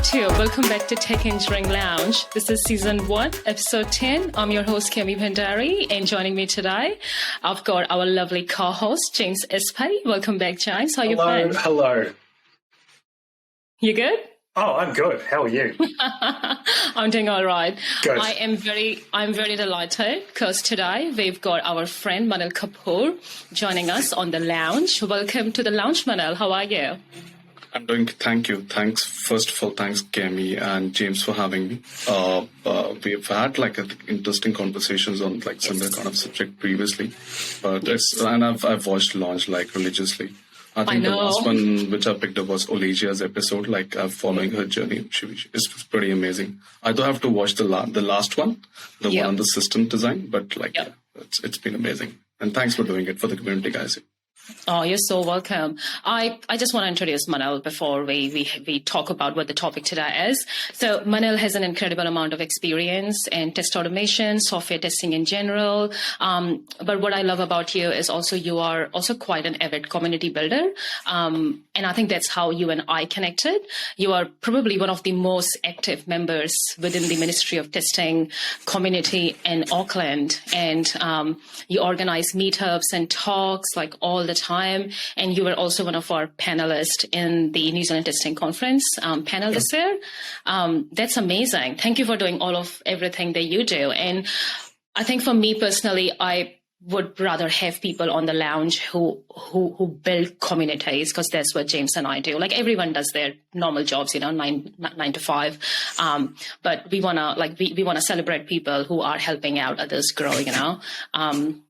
too. Welcome back to Tech Engineering Lounge. This is Season 1, Episode 10. I'm your host, Camy and joining me today, I've got our lovely co-host, James S1E. Welcome back, James. How are you feeling? Hello. You good? Oh, I'm good. How are you? I'm doing all right. Good. I'm very delighted because today we've got our friend Manil Kapoor joining us on the lounge. Welcome to the lounge, Manil. How are you? I'm doing. Thank you. Thanks. First of all, thanks, Camy and James, for having me. We've had interesting conversations on similar kind of subject previously, but I've watched launch religiously. I think the last one which I picked up was Olesia's episode. Following her journey, it's pretty amazing. I do have to watch the last one, the one on the system design, but it's been amazing. And thanks for doing it for the community, guys. Oh, you're so welcome. I just want to introduce Manil before we talk about what the topic today is. So Manil has an incredible amount of experience in test automation, software testing in general. But what I love about you is also you are also quite an avid community builder. And I think that's how you and I connected. You are probably one of the most active members within the Ministry of Testing community in Auckland. And you organize meetups and talks all the time, and you were also one of our panelists in the New Zealand Testing Conference panel this year. That's amazing. Thank you for doing everything that you do. And I think for me personally, I would rather have people on the lounge who build communities, because that's what James and I do. Everyone does their normal jobs, 9 to 5. But we wanna celebrate people who are helping out others grow.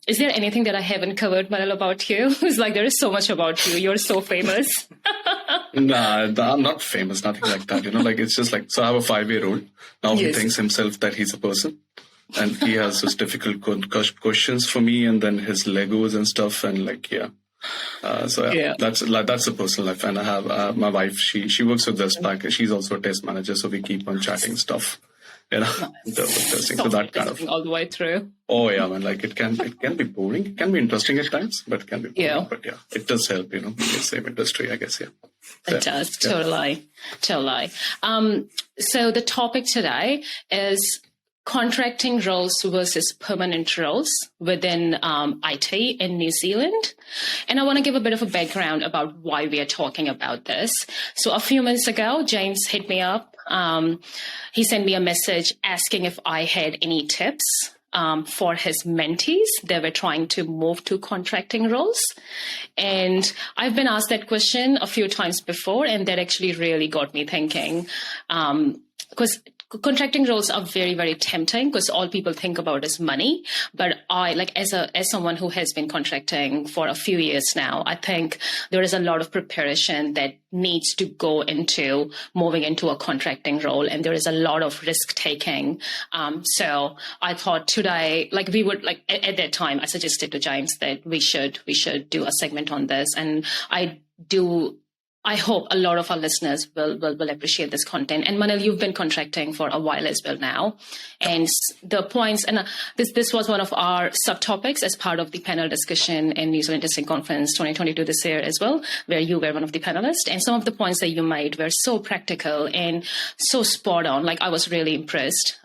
Is there anything that I haven't covered, Manil, about you? It's there is so much about you. You're so famous. Nah, I'm not famous, nothing like that. It's just so I have a 5-year-old. Now He thinks himself that he's a person. And he has his difficult questions for me, and then his Legos and stuff, and that's a personal life. And I have my wife. She works with us back. She's also a test manager, so we keep on chatting stuff. Testing. So that kind of all the way through. Oh yeah, man. It can be boring. It can be interesting at times, but it can be boring. Yeah. But it does help. In the same industry, I guess. Yeah. It does totally. So the topic today is contracting roles versus permanent roles within IT in New Zealand. And I want to give a bit of a background about why we are talking about this. So a few months ago, James hit me up. He sent me a message asking if I had any tips for his mentees that were trying to move to contracting roles. And I've been asked that question a few times before, and that actually really got me thinking. Because contracting roles are very, very tempting because all people think about is money. But I, as someone who has been contracting for a few years now, I think there is a lot of preparation that needs to go into moving into a contracting role, and there is a lot of risk taking. So I thought today, we would at that time, I suggested to James that we should do a segment on this, and I hope a lot of our listeners will appreciate this content. And Manil, you've been contracting for a while as well now. And the points, and this was one of our subtopics as part of the panel discussion in New Zealand Testing Conference 2022 this year as well, where you were one of the panelists. And some of the points that you made were so practical and so spot on. I was really impressed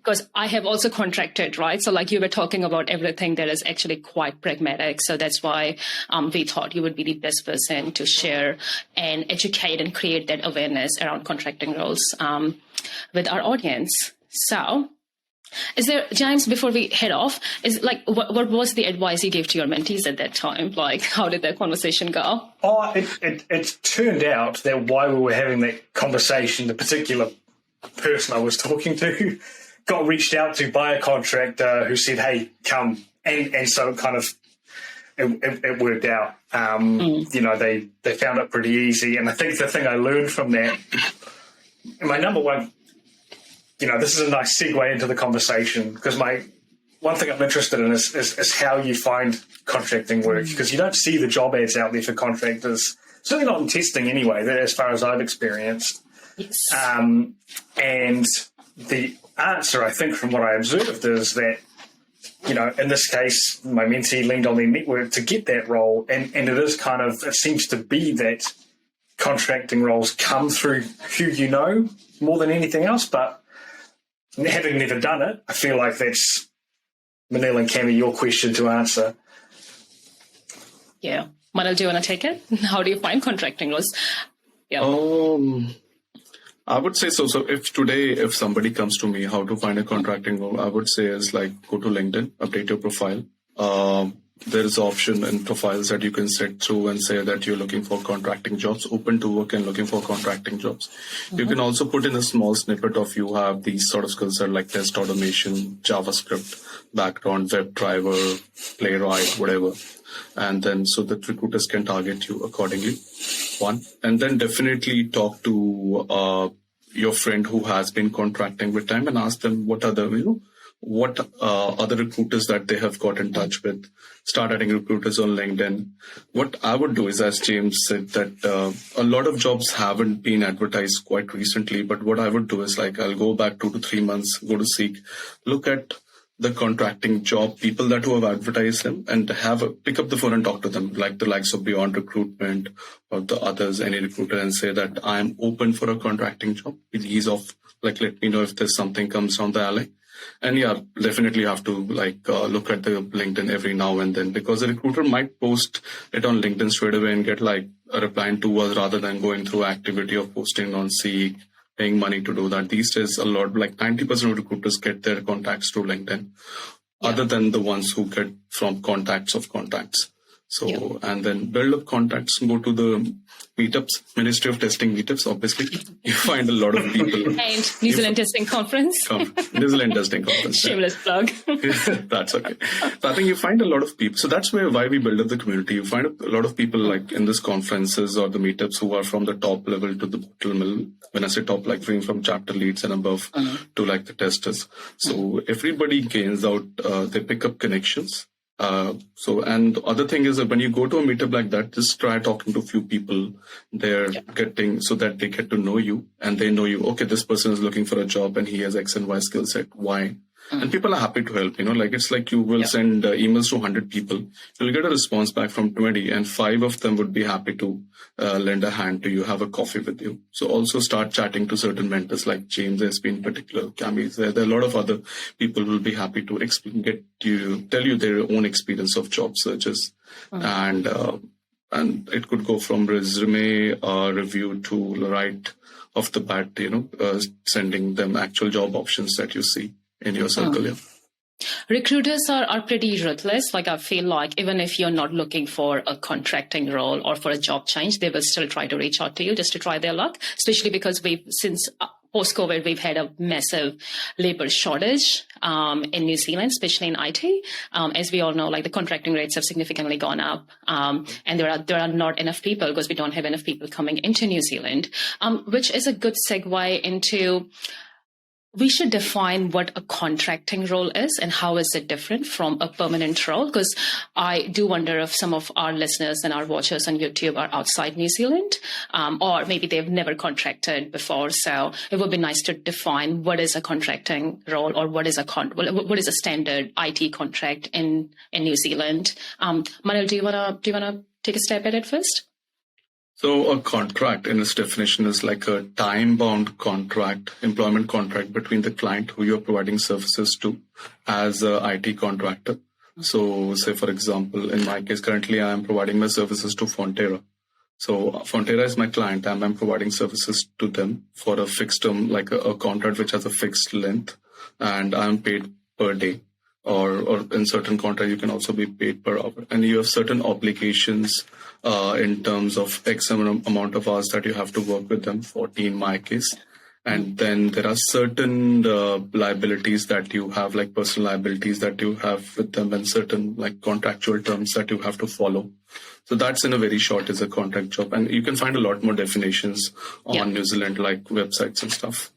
because I have also contracted, right? So you were talking about everything that is actually quite pragmatic. So that's why we thought you would be the best person to share and educate and create that awareness around contracting roles with our audience. So is there, James, before we head off, what was the advice you gave to your mentees at that time? How did that conversation go? Oh, it turned out that while we were having that conversation, the particular person I was talking to got reached out to by a contractor who said, hey, come. And so kind of it worked out. They found it pretty easy. And I think the thing I learned from that, my number one, this is a nice segue into the conversation, because one thing I'm interested in is how you find contracting work, because you don't see the job ads out there for contractors, certainly not in testing anyway, as far as I've experienced. Yes. And the answer, I think, from what I observed is that, in this case, my mentee leaned on their network to get that role. And it is it seems to be that contracting roles come through who you know more than anything else, but having never done it, I feel like that's, Manil and Camy, your question to answer. Yeah. Manil, do you want to take it? How do you find contracting roles? Yeah. I would say so. So if somebody comes to me, how to find a contracting role, I would say is like go to LinkedIn, update your profile. There is an option in profiles that you can set through and say that you're looking for contracting jobs, open to work and looking for contracting jobs. You can also put in a small snippet of you have these sort of skills that like test automation, JavaScript, background, web driver, playwright, whatever. And then so that recruiters can target you accordingly. One, and then definitely talk to your friend who has been contracting with time and ask them what other other recruiters that they have got in touch with. Start adding recruiters on LinkedIn. What I would do is, as James said, that a lot of jobs haven't been advertised quite recently. But what I would do is like I'll go back 2 to 3 months, go to Seek, look at the contracting job, people that who have advertised them, and pick up the phone and talk to them, like the likes of Beyond Recruitment or the others, any recruiter, and say that I'm open for a contracting job. With ease of like, let me know if there's something comes down the alley. And yeah, definitely have to look at the LinkedIn every now and then, because the recruiter might post it on LinkedIn straight away and get like a reply in 2 hours rather than going through activity of posting on Seek, paying money to do that. These days, a lot, like 90% of recruiters get their contacts through LinkedIn, other than the ones who get from contacts of contacts. So, and then build up contacts, go to the meetups, Ministry of Testing meetups, obviously. You find a lot of people. And New Zealand Testing Conference. New Zealand Testing Conference. Shameless plug. That's okay. So I think you find a lot of people. So that's why we build up the community. You find a lot of people like in these conferences or the meetups who are from the top level to the bottom level. When I say top, like from chapter leads and above to like the testers. So everybody gains out, they pick up connections. And the other thing is that when you go to a meetup like that, just try talking to a few people. They're getting so that they get to know you and they know you. Okay, this person is looking for a job and he has X and Y skill set. Why? And people are happy to help. Like it's like you will send emails to 100 people. You'll get a response back from 20, and 5 of them would be happy to lend a hand to you, have a coffee with you. So also start chatting to certain mentors like James has been particular, Camy is there. There are a lot of other people who will be happy to tell you their own experience of job searches. And it could go from resume review to right off the bat, sending them actual job options that you see in your circle. Recruiters are pretty ruthless. Like I feel like even if you're not looking for a contracting role or for a job change, they will still try to reach out to you just to try their luck, especially because since post-COVID, we've had a massive labor shortage in New Zealand, especially in IT. As we all know, like the contracting rates have significantly gone up, and there are not enough people because we don't have enough people coming into New Zealand, which is a good segue into we should define what a contracting role is and how is it different from a permanent role, because I do wonder if some of our listeners and our watchers on YouTube are outside New Zealand, or maybe they've never contracted before. So it would be nice to define what is a contracting role or what is a standard IT contract in New Zealand. Manil, do you wanna take a stab at it first? So a contract in its definition is like a time-bound contract, employment contract between the client who you're providing services to as a IT contractor. So say, for example, in my case, currently I am providing my services to Fonterra. So Fonterra is my client and I'm providing services to them for a fixed term, like a contract which has a fixed length, and I'm paid per day. Or in certain contract, you can also be paid per hour. And you have certain obligations in terms of X amount of hours that you have to work with them, 40 in my case. And then there are certain liabilities that you have, like personal liabilities that you have with them, and certain like contractual terms that you have to follow. So that's in a very short is a contract job. And you can find a lot more definitions on New Zealand, like websites and stuff.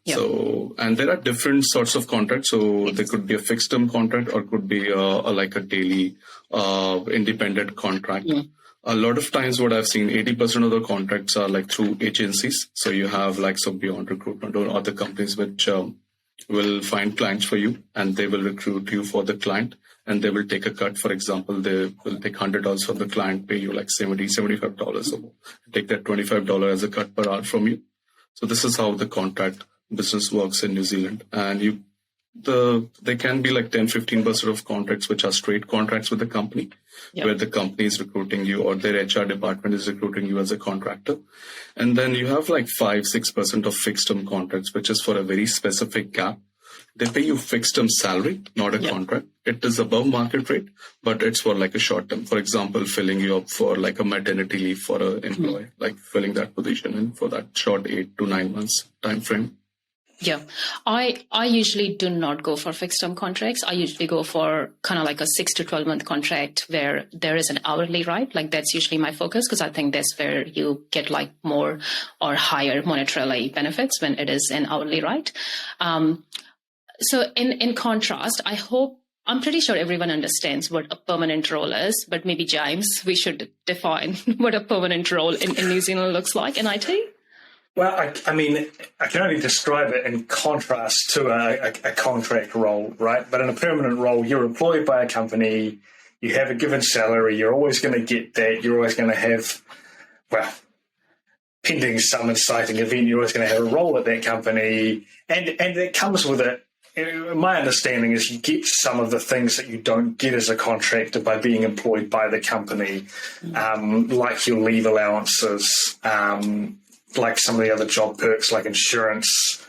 Yep. So, and there are different sorts of contracts. So there could be a fixed term contract or could be like a daily independent contract. A lot of times what I've seen, 80% of the contracts are like through agencies. So you have like some Beyond Recruitment or other companies which will find clients for you and they will recruit you for the client. and they will take a cut. For example, they will take $100 from the client, pay you like $75. So take that $25 as a cut per hour from you. So this is how the contract business works in New Zealand. And they can be like 10-15% of contracts which are straight contracts with the company, where the company is recruiting you or their HR department is recruiting you as a contractor. And then you have like 5-6% of fixed term contracts, which is for a very specific gap. They pay you fixed term salary, not a contract. It is above market rate, but it's for like a short term. For example, filling you up for like a maternity leave for an employee, like filling that position in for that short 8 to 9 months time frame. Yeah, I usually do not go for fixed term contracts. I usually go for kind of like a 6 to 12 month contract where there is an hourly rate. Like that's usually my focus, because I think that's where you get like more or higher monetarily benefits when it is an hourly rate. So in contrast, I'm pretty sure everyone understands what a permanent role is, but maybe James, we should define what a permanent role in New Zealand looks like in IT. Well, I mean, I can only describe it in contrast to a contract role, right? But in a permanent role, you're employed by a company, you have a given salary, you're always going to get that, you're always going to have, well, pending some exciting event, you're always going to have a role at that company, and it comes with it. My understanding is you get some of the things that you don't get as a contractor by being employed by the company, like your leave allowances, like some of the other job perks, like insurance,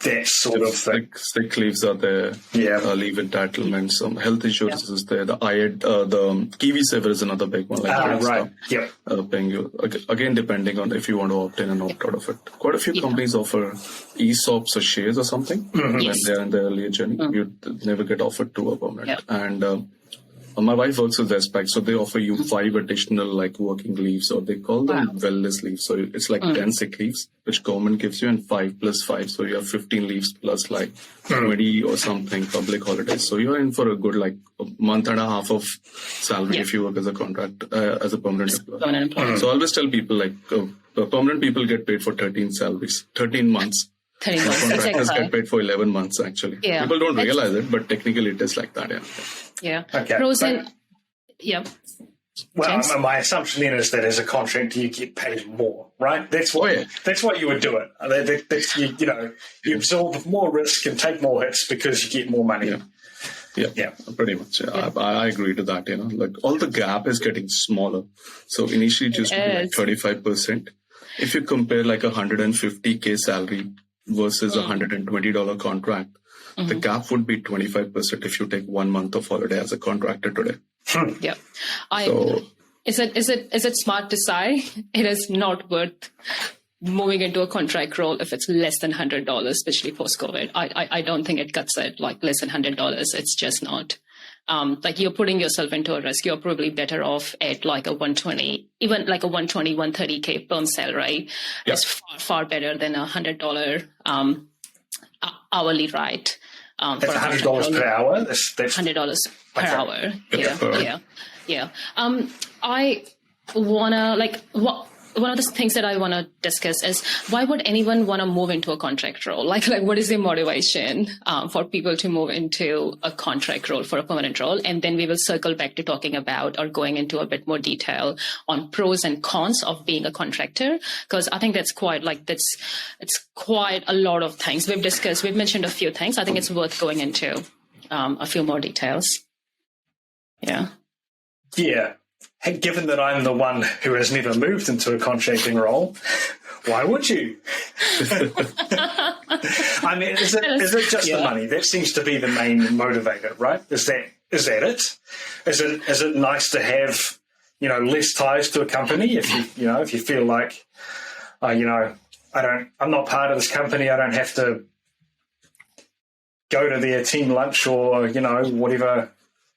that sort of thing. Sick leaves are there, leave entitlements, some health insurance is there. The avid, the Kiwi Saver is another big one. Like right, paying you again depending on if you want to opt in and opt out of it. Quite a few companies offer ESOPs or shares or something when they're in the earlier journey. You never get offered to a permanent. And my wife works with Respect, so they offer you 5 additional like working leaves, or they call them wellness leaves. So it's like 10 sick leaves, which government gives you, and 5 plus 5. So you have 15 leaves plus like 20 or something public holidays. So you're in for a good like a month and a half of salary if you work as a contract, as a permanent employee. So I always tell people like permanent people get paid for 13 salaries, 13 months. 13 months. Contractors get paid for 11 months actually. People don't realize it, but technically it is like that. Yeah. Okay. Pros and well, my assumption then is that as a contractor you get paid more, right? That's what you would do it. You absorb more risk and take more hits because you get more money. Yeah, pretty much. I agree to that. Like all the gap is getting smaller. So initially it used to be like 35%. If you compare like 150K salary versus $120 contract, the gap would be 25% if you take 1 month of holiday as a contractor today. Yeah. Is it smart to say it is not worth moving into a contract role if it's less than $100, especially post-COVID? I don't think it cuts it like less than $100. It's just not. Like you're putting yourself into a risk. You're probably better off at like a 120, even like a 130K perm salary. It's far better than $100 hourly rate. That's $100 per hour. That's $100 per hour. Yeah. I wanna one of the things that I want to discuss is why would anyone want to move into a contract role? Like what is the motivation for people to move into a contract role for a permanent role? And then we will circle back to talking about or going into a bit more detail on pros and cons of being a contractor, because I think it's quite a lot of things we've mentioned a few things. I think it's worth going into a few more details. Yeah. Hey, given that I'm the one who has never moved into a contracting role, why would you? I mean, is it just the money? That seems to be the main motivator, right? Is that it? Is it nice to have, less ties to a company if you feel like, I'm not part of this company, I don't have to go to their team lunch or, whatever.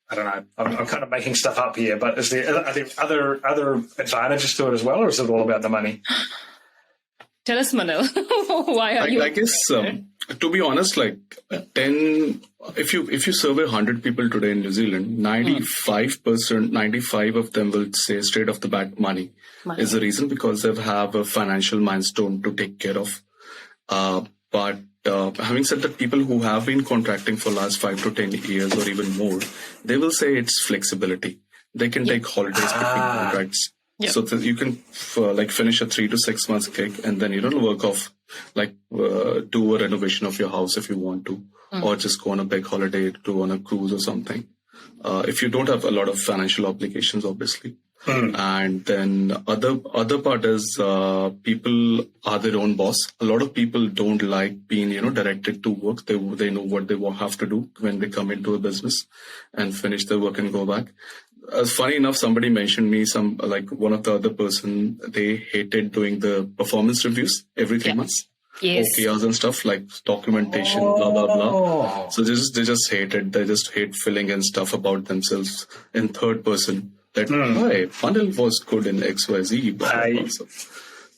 I don't know. I'm kind of making stuff up here, but are there other advantages to it as well, or is it all about the money? Tell us, Manil. Why are you? I guess to be honest, like if you survey 100 people today in New Zealand, 95 of them will say straight off the bat, money is the reason, because they have a financial milestone to take care of. But having said that, people who have been contracting for last 5 to 10 years or even more, they will say it's flexibility. They can take holidays between contracts. Yep. So that you can finish a 3 to 6 months gig and then work off, do a renovation of your house if you want to, or just go on a big holiday, to on a cruise or something. If you don't have a lot of financial obligations, obviously. And then other part is people are their own boss. A lot of people don't like being directed to work. They know what they will have to do when they come into a business and finish their work and go back. Funny enough, somebody mentioned me one of the other person, they hated doing the performance reviews every 3 months. Yes. OKRs and stuff like documentation, blah, blah, blah. So they just hate it. They just hate filling in stuff about themselves in third person. That, hi, Manil was good in XYZ. Blah, blah, blah. So,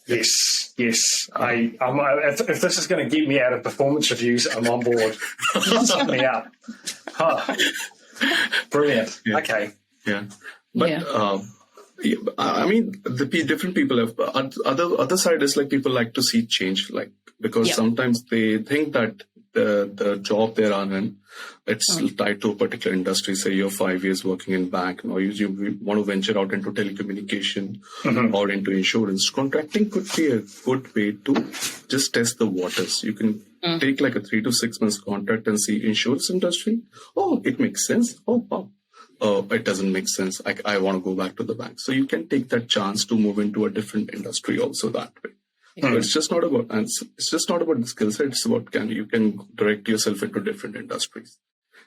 yes. If this is going to get me out of performance reviews, I'm on board. Sign me up. Huh. Brilliant. Yeah. Okay. Yeah. But, I mean, different people have other side is people like to see change, because sometimes they think that the job they're in, it's tied to a particular industry. Say you're 5 years working in bank, or you want to venture out into telecommunication or into insurance. Contracting could be a good way to just test the waters. You can take a 3 to 6 months contract and see insurance industry. Oh, it makes sense. Oh, wow. It doesn't make sense. I want to go back to the bank. So you can take that chance to move into a different industry also that way. So it's just not about the skill set. It's about you can direct yourself into different industries.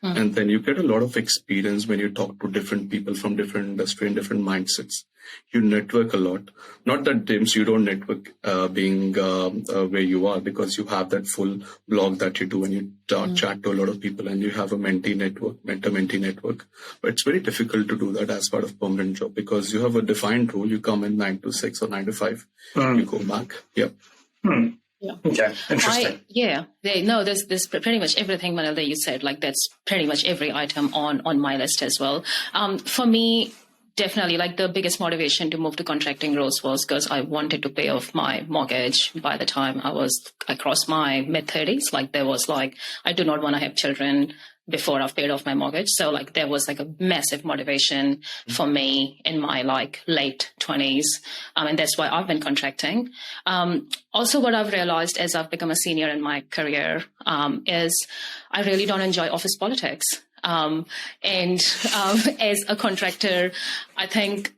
And then you get a lot of experience when you talk to different people from different industry and different mindsets. You network a lot. Not that, James, you don't network being where you are, because you have that full blog that you do and you chat to a lot of people and you have a mentor-mentee network. But it's very difficult to do that as part of permanent job, because you have a defined role. You come in 9 to 6 or 9 to 5. You go back. Yeah. Yeah. Okay. Interesting. There's pretty much everything, Manil, that you said. That's pretty much every item on my list as well. For me, definitely, the biggest motivation to move to contracting roles was because I wanted to pay off my mortgage by the time I crossed my mid-30s. There was I do not want to have children before I've paid off my mortgage. So there was a massive motivation for me in my late 20s. And that's why I've been contracting. Also, what I've realized as I've become a senior in my career is I really don't enjoy office politics. As a contractor, I think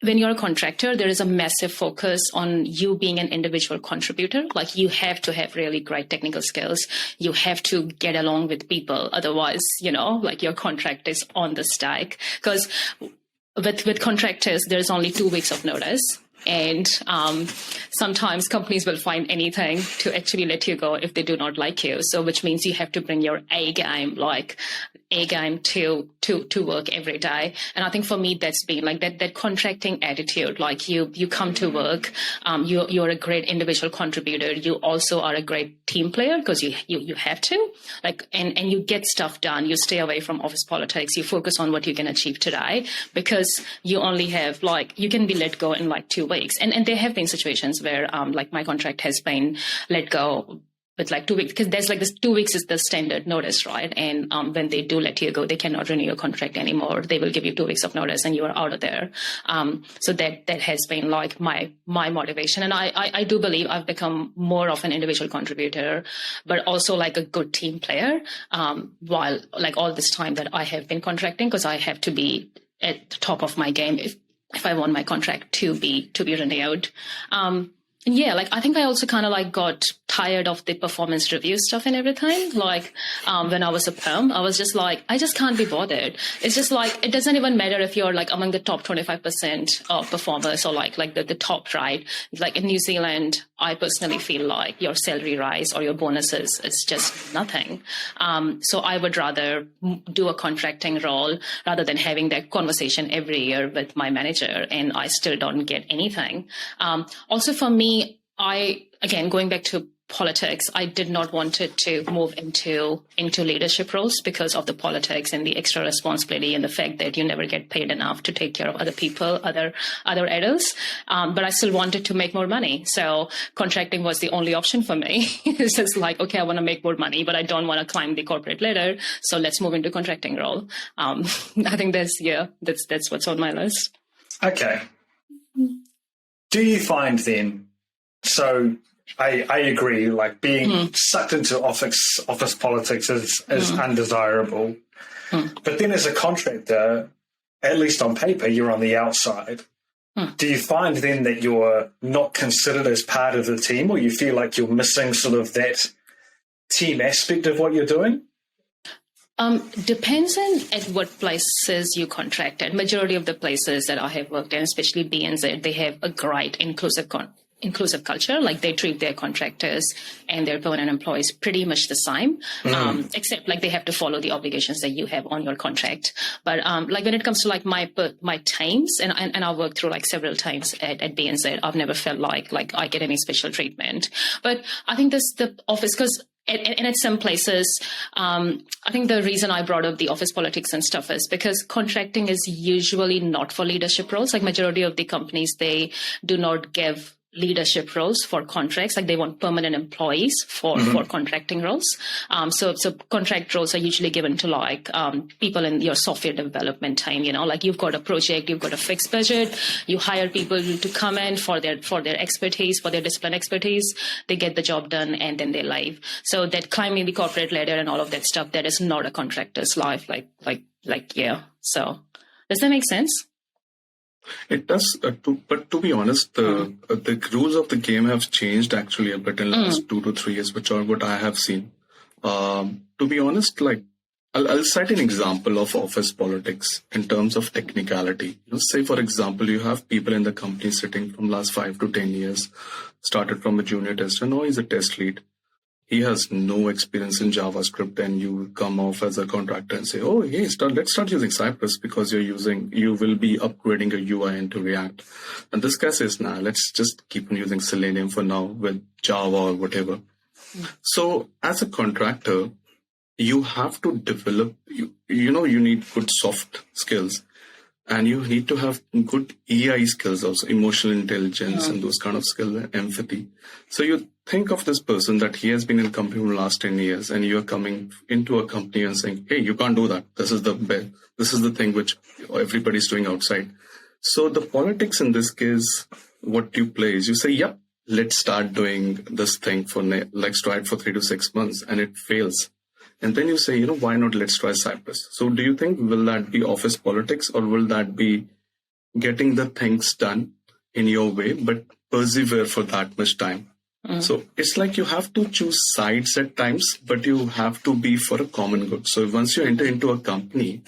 when you're a contractor, there is a massive focus on you being an individual contributor. You have to have really great technical skills. You have to get along with people. Otherwise, your contract is on the stack. Because with contractors, there's only 2 weeks of notice. And sometimes companies will find anything to actually let you go if they do not like you. So which means you have to bring your A game, to work every day. And I think for me, that's been that contracting attitude. You come to work, you're a great individual contributor. You also are a great team player, because you have to and you get stuff done. You stay away from office politics. You focus on what you can achieve today, because you only have you can be let go in 2 weeks. And there have been situations where my contract has been let go with 2 weeks, because there's this 2 weeks is the standard notice, right? And when they do let you go, they cannot renew your contract anymore. They will give you 2 weeks of notice and you are out of there. So that has been my motivation. And I do believe I've become more of an individual contributor, but also a good team player, while all this time that I have been contracting, because I have to be at the top of my game if I want my contract to be renewed. I think I also kind of got tired of the performance review stuff and everything. When I was a perm, I was just I just can't be bothered. It's just it doesn't even matter if you're among the top 25% of performers or the top, right? In New Zealand, I personally feel your salary rise or your bonuses is just nothing. So I would rather do a contracting role rather than having that conversation every year with my manager and I still don't get anything. Also for me, again, going back to politics, I did not want it to move into leadership roles because of the politics and the extra responsibility and the fact that you never get paid enough to take care of other people, other adults. But I still wanted to make more money. So contracting was the only option for me. It's just like, okay, I want to make more money, but I don't want to climb the corporate ladder. So let's move into contracting role. I think that's what's on my list. Okay. Do you find then, so I agree, like being sucked into office politics is undesirable. But then as a contractor, at least on paper, you're on the outside. Do you find then that you're not considered as part of the team, or you feel like you're missing sort of that team aspect of what you're doing? Depends on at what places you contract at. Majority of the places that I have worked in, especially BNZ, they have a great inclusive culture. Like they treat their contractors and their permanent employees pretty much the same, except like they have to follow the obligations that you have on your contract. But like when it comes to like my teams, and I worked through like several times at BNZ, I've never felt like I get any special treatment. But I think the office, because and at some places, I think the reason I brought up the office politics and stuff is because contracting is usually not for leadership roles. Like majority of the companies, they do not give leadership roles for contracts. Like they want permanent employees for contracting roles. So contract roles are usually given to like people in your software development team. You know, like you've got a project, you've got a fixed budget, you hire people to come in for their expertise, for their discipline expertise. They get the job done and then they leave. So that climbing the corporate ladder and all of that stuff, that is not a contractor's life. Yeah. So does that make sense? It does, but to be honest, the rules of the game have changed actually a bit in the last 2 to 3 years, which are what I have seen. To be honest, like I'll cite an example of office politics in terms of technicality. Say, for example, you have people in the company sitting from last 5 to 10 years, started from a junior tester, now he's a test lead. He has no experience in JavaScript, and you come off as a contractor and say, oh, hey, let's start using Cypress because you will be upgrading your UI into React. And this guy says, nah, let's just keep on using Selenium for now with Java or whatever. So as a contractor, you have to develop, you need good soft skills. And you need to have good EI skills also, emotional intelligence and those kind of skills, empathy. So you think of this person that he has been in a company for the last 10 years and you're coming into a company and saying, hey, you can't do that. This is the best. This is the thing which everybody's doing outside. So the politics in this case, what you play is you say, yep, let's start doing this thing let's try it for 3 to 6 months, and it fails. And then you say, why not let's try Cypress? So do you think, will that be office politics, or will that be getting the things done in your way, but persevere for that much time? So it's like you have to choose sides at times, but you have to be for a common good. So once you enter into a company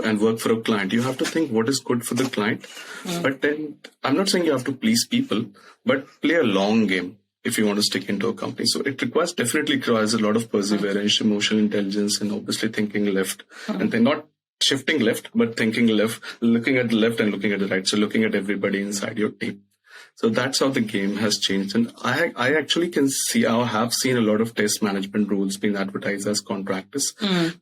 and work for a client, you have to think what is good for the client. But then I'm not saying you have to please people, but play a long game if you want to stick into a company. So it definitely requires a lot of perseverance, emotional intelligence, and obviously thinking left. And then not shifting left, but thinking left, looking at the left and looking at the right. So looking at everybody inside your team. So that's how the game has changed. And I actually I have seen a lot of test management rules being advertised as contractors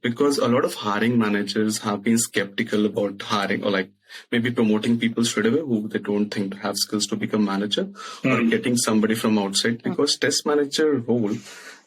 because a lot of hiring managers have been skeptical about hiring or like maybe promoting people straight away who they don't think have skills to become manager or getting somebody from outside, because test manager role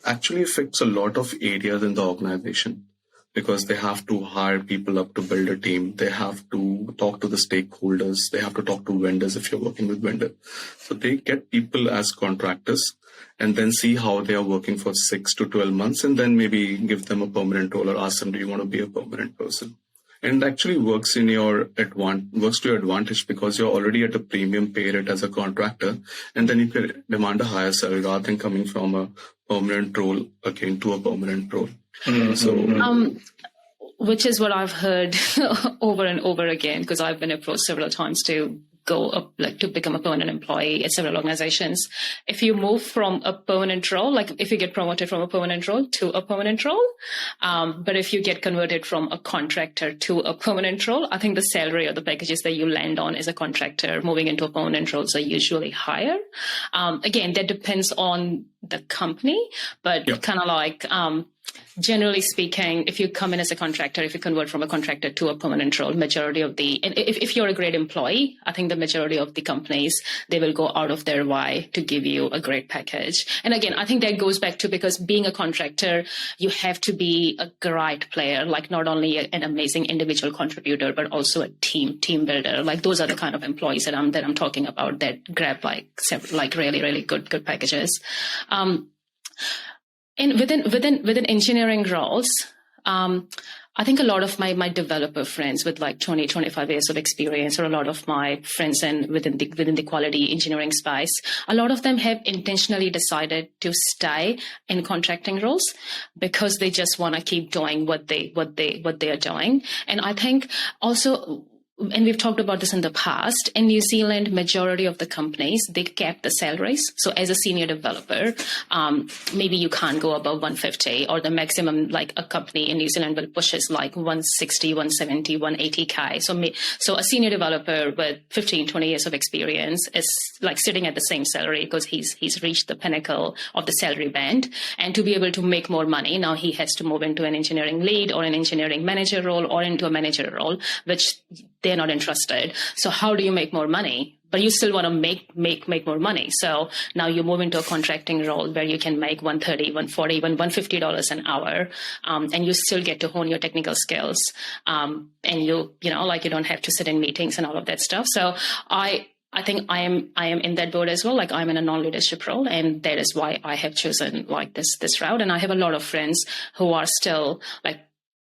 actually affects a lot of areas in the organization. Because they have to hire people up to build a team. They have to talk to the stakeholders. They have to talk to vendors if you're working with vendors. So they get people as contractors and then see how they are working for 6 to 12 months and then maybe give them a permanent role or ask them, do you want to be a permanent person? And actually works to your advantage because you're already at a premium pay rate as a contractor, and then you can demand a higher salary rather than coming from a permanent role again to a permanent role. So, which is what I've heard over and over again, because I've been approached several times to go up, like to become a permanent employee at several organizations. If you move from a permanent role, like if you get promoted from a permanent role to a permanent role, but if you get converted from a contractor to a permanent role, I think the salary or the packages that you land on as a contractor moving into a permanent roles are usually higher. Again, that depends on the company, but kind of like, generally speaking, if you come in as a contractor, if you convert from a contractor to a permanent role, majority of and if you're a great employee, I think the majority of the companies, they will go out of their way to give you a great package. And again, I think that goes back to, because being a contractor, you have to be a great player, like not only an amazing individual contributor, but also a team builder. Like those are the kind of employees that I'm talking about, that grab like really, really good packages. And within engineering roles, I think a lot of my developer friends with like 20, 25 years of experience, or a lot of my friends within the quality engineering space, a lot of them have intentionally decided to stay in contracting roles because they just want to keep doing what they are doing. And I think also, and we've talked about this in the past, in New Zealand, majority of the companies, they cap the salaries. So as a senior developer, maybe you can't go above 150, or the maximum like a company in New Zealand will push is like 160, 170, 180K. So a senior developer with 15, 20 years of experience is like sitting at the same salary because he's reached the pinnacle of the salary band. And to be able to make more money, now he has to move into an engineering lead or an engineering manager role or into a manager role, which they're not interested. So how do you make more money? But you still want to make more money. So now you move into a contracting role where you can make $130, $140, even $150 an hour, and you still get to hone your technical skills. And you don't have to sit in meetings and all of that stuff. So I think I am in that boat as well. Like I'm in a non-leadership role, and that is why I have chosen like this route. And I have a lot of friends who are still like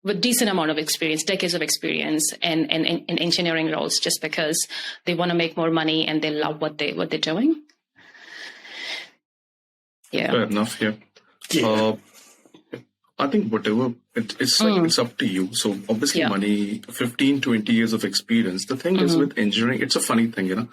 with decent amount of experience, decades of experience in engineering roles, just because they want to make more money and they love what they're doing. Yeah. Fair enough. Yeah. I think whatever it's like, it's up to you. So obviously money, 15, 20 years of experience. The thing is with engineering, it's a funny thing,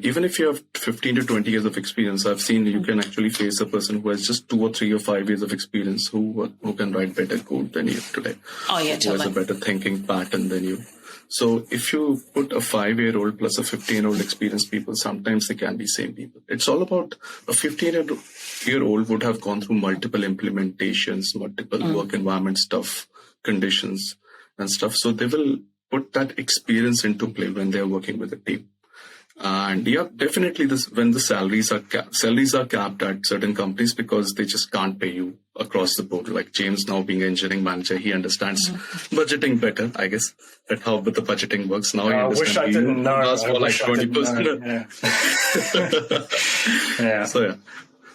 even if you have 15 to 20 years of experience, I've seen you can actually face a person who has just 2 or 3 or 5 years of experience who can write better code than you today. Oh yeah, totally. Who has a better thinking pattern than you. So if you put a 5-year-old plus a 15-year-old experienced people, sometimes they can be same people. It's all about a 15-year-old would have gone through multiple implementations, multiple work environment stuff, conditions and stuff. So they will put that experience into play when they're working with a team. And yeah, definitely when the salaries are capped at certain companies because they just can't pay you across the board. Like James now being an engineering manager, he understands budgeting better, I guess, at how the budgeting works. Now he understands. I wish I didn't know. Ask for like 20%. Yeah. So yeah.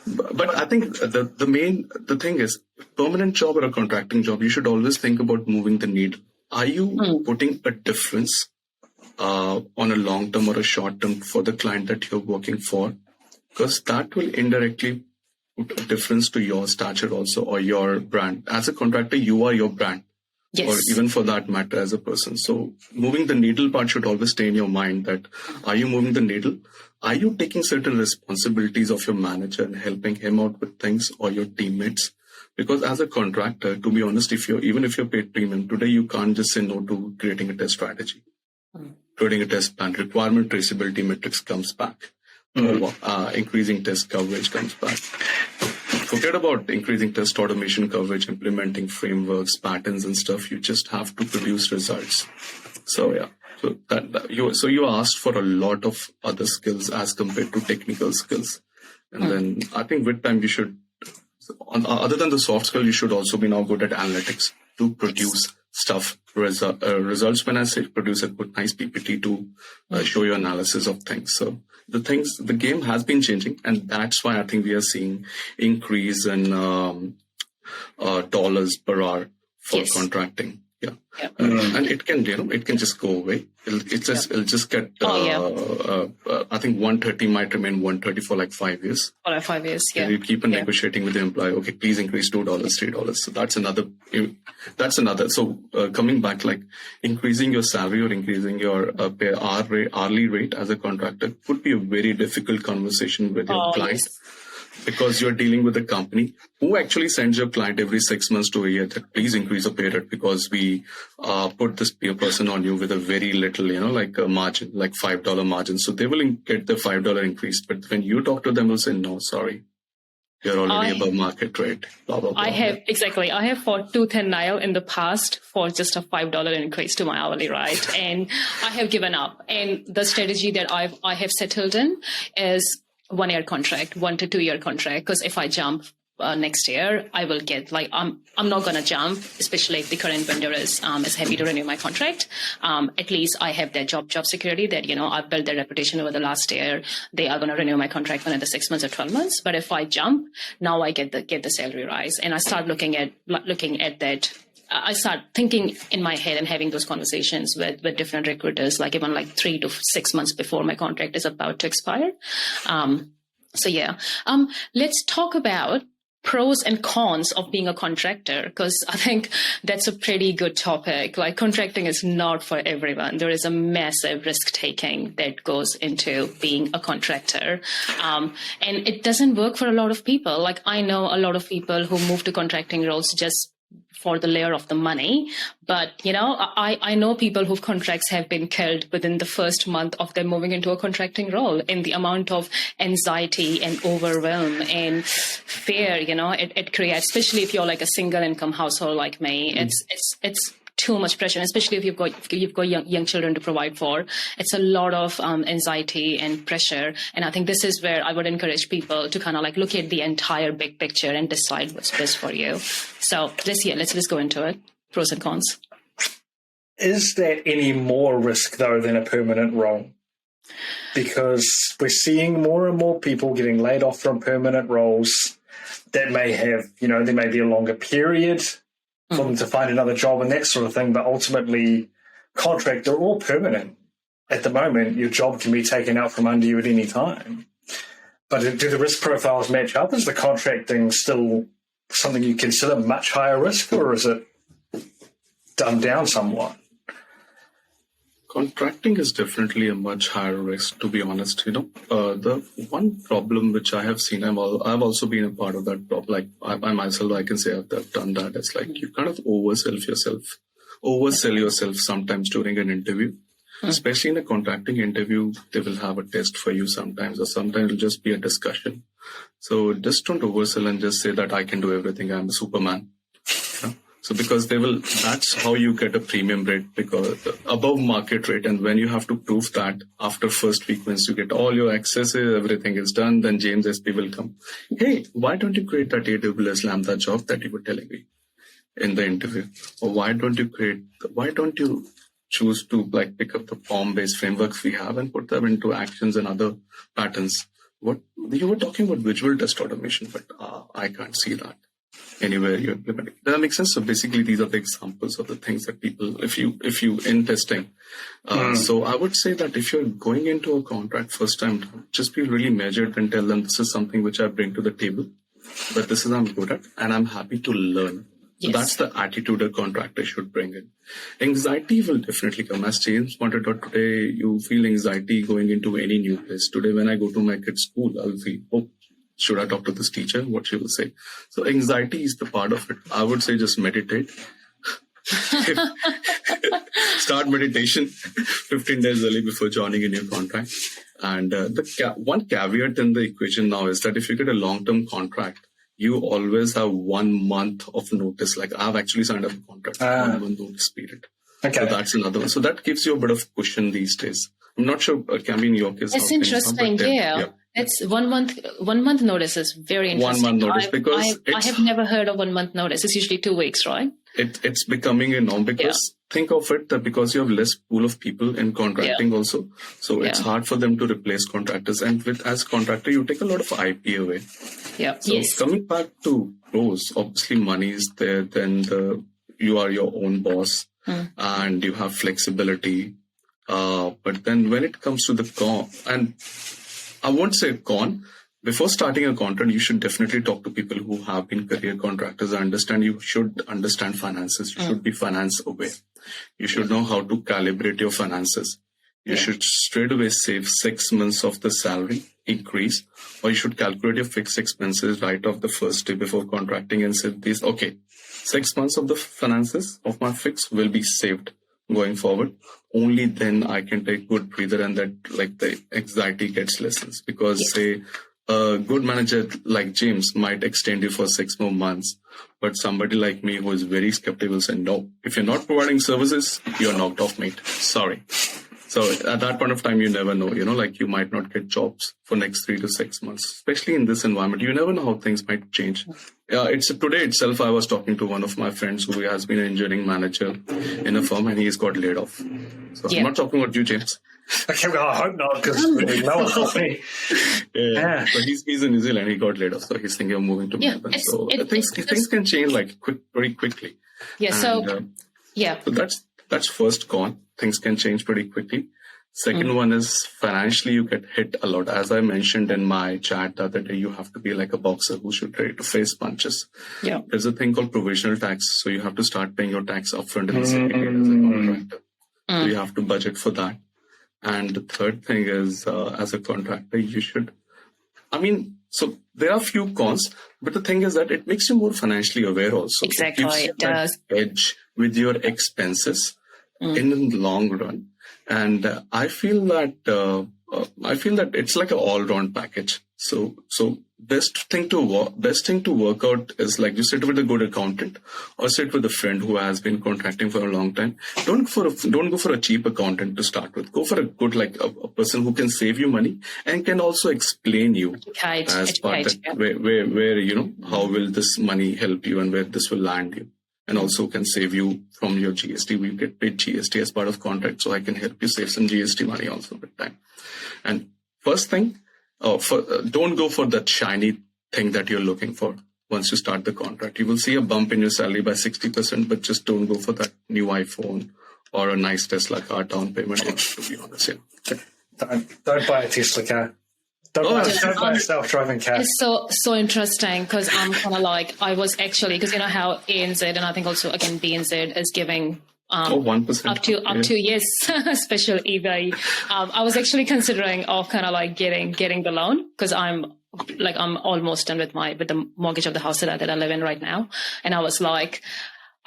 But I think the thing is, permanent job or a contracting job, you should always think about moving the needle. Are you putting a difference on a long term or a short term for the client that you're working for? Because that will indirectly put a difference to your stature also, or your brand. As a contractor, you are your brand. Yes. Or even for that matter as a person. So moving the needle part should always stay in your mind, that are you moving the needle? Are you taking certain responsibilities of your manager and helping him out with things, or your teammates? Because as a contractor, to be honest, even if you're paid premium, today you can't just say no to creating a test strategy. Creating a test plan, requirement traceability metrics comes back. Increasing test coverage comes back. Forget about increasing test automation coverage, implementing frameworks, patterns and stuff. You just have to produce results. So yeah, so you asked for a lot of other skills as compared to technical skills. And then I think with time you should, other than the soft skill, you should also be now good at analytics to produce stuff, results. When I say produce a good, nice PPT to show you analysis of things. So the game has been changing, and that's why I think we are seeing increase in dollars per hour for contracting. Yeah. And it can just go away. It'll just get, I think 130 might remain 130 for like 5 years. For like 5 years, yeah. And you keep on negotiating with the employer. Okay, please increase $2, $3. So that's another. So coming back, like increasing your salary or increasing your hourly rate as a contractor could be a very difficult conversation with your client. Yes. Because you're dealing with a company who actually sends your client every 6 months to a year that please increase your pay rate because we put this person on you with a very little, like a margin, like $5 margin. So they will get the $5 increase. But when you talk to them, they'll say, no, sorry. You're already above market rate. Blah, blah, blah. I have fought tooth and nail in the past for just a $5 increase to my hourly rate, and I have given up. And the strategy that I have settled in is 1 year contract, 1 to 2 year contract. Because if I jump next year, I will get I'm not going to jump, especially if the current vendor is happy to renew my contract. At least I have that job security that, I've built their reputation over the last year. They are going to renew my contract for another 6 months or 12 months. But if I jump, now I get the salary rise, and I start looking at that. I start thinking in my head and having those conversations with different recruiters, even 3 to 6 months before my contract is about to expire. Let's talk about pros and cons of being a contractor, because I think that's a pretty good topic. Contracting is not for everyone. There is a massive risk taking that goes into being a contractor. And it doesn't work for a lot of people. I know a lot of people who move to contracting roles just for the layer of the money. But, I know people whose contracts have been killed within the first month of them moving into a contracting role, in the amount of anxiety and overwhelm and fear, it creates, especially if you're a single income household like me. It's too much pressure, especially if you've got young children to provide for. It's a lot of anxiety and pressure. And I think this is where I would encourage people to kind of look at the entire big picture and decide what's best for you. So let's just go into it. Pros and cons. Is there any more risk, though, than a permanent role? Because we're seeing more and more people getting laid off from permanent roles that may have, there may be a longer period for them to find another job and that sort of thing. But ultimately, contractor or permanent, at the moment, your job can be taken out from under you at any time. But do the risk profiles match up? Is the contracting still something you consider much higher risk, or is it dumbed down somewhat? Contracting is definitely a much higher risk, to be honest. The one problem which I have seen, I've also been a part of that problem. I myself, I can say I've done that. It's you kind of oversell yourself sometimes during an interview. Especially in a contracting interview, they will have a test for you sometimes, or sometimes it'll just be a discussion. So just don't oversell and just say that I can do everything. I'm a Superman. So because that's how you get a premium rate, because above market rate. And when you have to prove that after first week, once you get all your accesses, everything is done, then James SP will come. Hey, why don't you create that AWS Lambda job that you were telling me in the interview? Or why don't you choose to pick up the POM-based frameworks we have and put them into actions and other patterns? What you were talking about visual test automation, but I can't see that anywhere you're implementing. Does that make sense? So basically, these are the examples of the things that people, if you in testing. So I would say that if you're going into a contract first time, just be really measured and tell them this is something which I bring to the table, but this is I'm good at, and I'm happy to learn. So that's the attitude a contractor should bring in. Anxiety will definitely come. As James pointed out today, you feel anxiety going into any new place. Today, when I go to my kid's school, I'll feel, should I talk to this teacher? What she will say. So anxiety is the part of it. I would say just meditate. Start meditation 15 days early before joining a new contract. And one caveat in the equation now is that if you get a long-term contract, you always have 1 month of notice. I've actually signed up a contract for 1 month notice period. Okay. So that's another one. So that gives you a bit of cushion these days. I'm not sure, Camy, in your case. It's interesting, yeah. It's 1 month. 1 month notice is very interesting. 1 month notice because I have never heard of 1 month notice. It's usually 2 weeks, right? It's becoming a norm because think of it that because you have less pool of people in contracting also, so it's hard for them to replace contractors. And as contractor, you take a lot of IP away. Yeah. So coming back to pros, obviously money is there. Then you are your own boss and you have flexibility. But then when it comes to the con, and I won't say con, before starting a contract, you should definitely talk to people who have been career contractors. You should understand finances. You should be finance aware. You should know how to calibrate your finances. You should straight away save 6 months of the salary increase, or you should calculate your fixed expenses right off the first day before contracting and say this, 6 months of the finances of my fix will be saved going forward. Only then I can take good breather and that the anxiety gets lessons, because say a good manager like James might extend you for 6 more months, but somebody like me who is very skeptical said, no, if you're not providing services, you're knocked off, mate. Sorry. So at that point of time, you never know, like you might not get jobs for next 3 to 6 months, especially in this environment. You never know how things might change. Today itself, I was talking to one of my friends who has been an engineering manager in a firm and he's got laid off. So I'm not talking about you, James. Okay, well, I hope not, because no one told me. Yeah. So he's in New Zealand. He got laid off, so he's thinking of moving to Melbourne. So things can change very quickly. Yeah. So that's first con. Things can change pretty quickly. Second one is financially you get hit a lot. As I mentioned in my chat the other day, you have to be like a boxer who should ready to face punches. Yeah. There's a thing called provisional tax, so you have to start paying your tax upfront in the second year as a contractor. So you have to budget for that. And the third thing is, as a contractor, so there are few cons, but the thing is that it makes you more financially aware also. Exactly, it does. Edge with your expenses in the long run. And I feel that it's like an all-round package. So best thing to work out is like you sit with a good accountant or sit with a friend who has been contracting for a long time. Don't go for a cheap accountant to start with. Go for a good a person who can save you money and can also explain you where how will this money help you and where this will land you. And also can save you from your GST. We get paid GST as part of contract, so I can help you save some GST money also with time. And first thing, don't go for that shiny thing that you're looking for once you start the contract. You will see a bump in your salary by 60%, but just don't go for that new iPhone or a nice Tesla car down payment, to be honest. Yeah. Don't buy a Tesla car. Don't buy a self-driving car. It's so interesting because I'm kind of I was actually, because how ANZ and I think also again BNZ is giving 1% up to yes special EV. I was actually considering getting the loan because I'm almost done with the mortgage of the house that I live in right now, and I was like,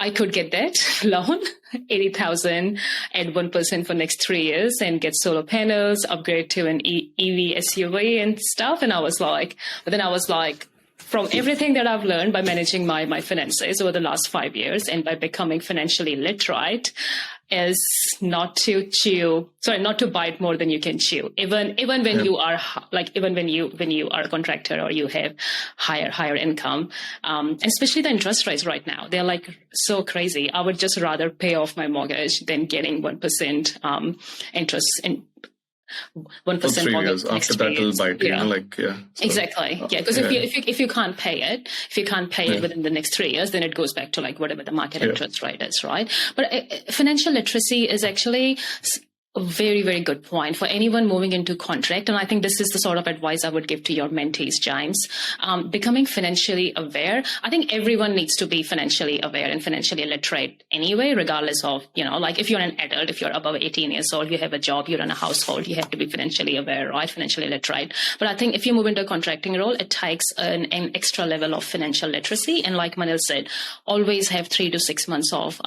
I could get that loan, 80,000 at 1% for next 3 years and get solar panels, upgrade to an EV SUV and stuff. And I was like, from everything that I've learned by managing my finances over the last 5 years and by becoming financially literate, is not to bite more than you can chew. Even when you are when you are a contractor or you have higher income, and especially the interest rates right now, they're so crazy. I would just rather pay off my mortgage than getting 1% interest in 1% for 3 years. After that, it'll bite. Exactly. Yeah, because if you can't pay it within the next 3 years, then it goes back to whatever the market interest rate is, right? But financial literacy is actually a very, very good point for anyone moving into contract. And I think this is the sort of advice I would give to your mentees, James. Becoming financially aware. I think everyone needs to be financially aware and financially literate anyway, regardless of, if you're an adult, if you're above 18 years old, you have a job, you're in a household, you have to be financially aware, right? Financially literate. But I think if you move into a contracting role, it takes an extra level of financial literacy. And like Manil said, always have 3 to 6 months of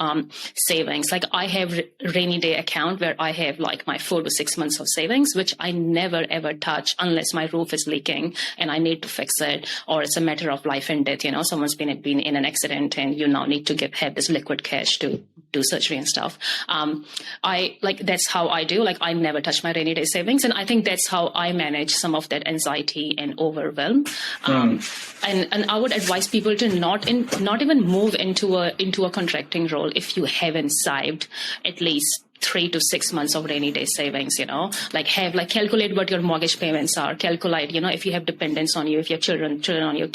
savings. I have rainy day account where I have my 4 to 6 months of savings, which I never ever touch unless my roof is leaking and I need to fix it, or it's a matter of life and death. Someone's been in an accident and you now need to have this liquid cash to do surgery and stuff. That's how I do. I never touch my rainy day savings, and I think that's how I manage some of that anxiety and overwhelm. And I would advise people to not even move into a contracting role if you haven't saved at least 3 to 6 months of rainy day savings, calculate what your mortgage payments are, calculate, if you have dependents on you, if you have children on you,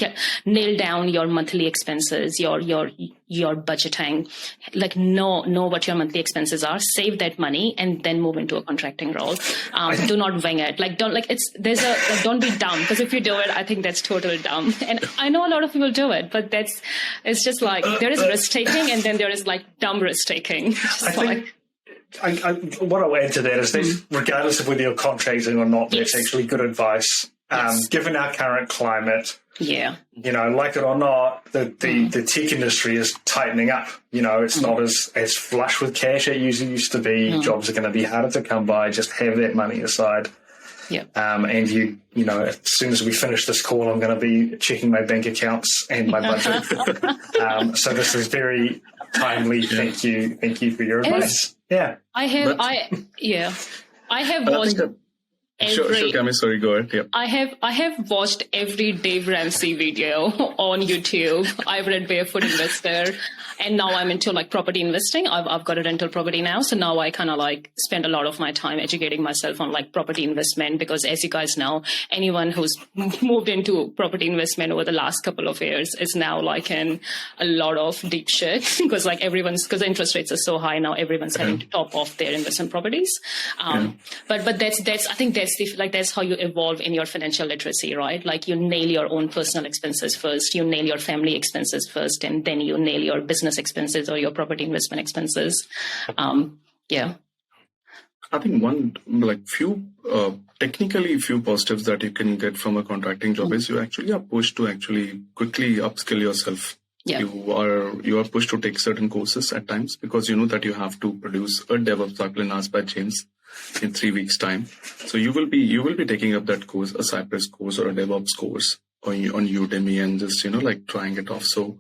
nail down your monthly expenses, your budgeting, know what your monthly expenses are, save that money, and then move into a contracting role. Do not wing it. Don't be dumb, because if you do it, I think that's totally dumb. And I know a lot of people do it, but it's just there is risk taking and then there is dumb risk taking. What I'll add to that is that regardless of whether you're contracting or not, that's actually good advice. Given our current climate, like it or not, the tech industry is tightening up. It's not as flush with cash it usually used to be. Jobs are going to be harder to come by. Just have that money aside. Yeah. And as soon as we finish this call, I'm going to be checking my bank accounts and my budget. So this is very timely. Thank you for your advice. Yeah. I have watched Sure, Camy, sorry, go ahead. Yep. I have watched every Dave Ramsey video on YouTube. I've read Barefoot Investor, and now I'm into like property investing. I've got a rental property now, so now I kind of like spend a lot of my time educating myself on like property investment, because as you guys know, anyone who's moved into property investment over the last couple of years is now like in a lot of deep shit because like because the interest rates are so high now, everyone's having to top off their investment properties. But that's I think that's how you evolve in your financial literacy, right? Like you nail your own personal expenses first, you nail your family expenses first, and then you nail your business expenses or your property investment expenses. Yeah. I think technically few positives that you can get from a contracting job is you actually are pushed to actually quickly upskill yourself. Yeah. You are pushed to take certain courses at times because you know that you have to produce a DevOps pipeline asked by James in 3 weeks' time. So you will be taking up that course, a Cypress course or a DevOps course on Udemy, and just like trying it off. So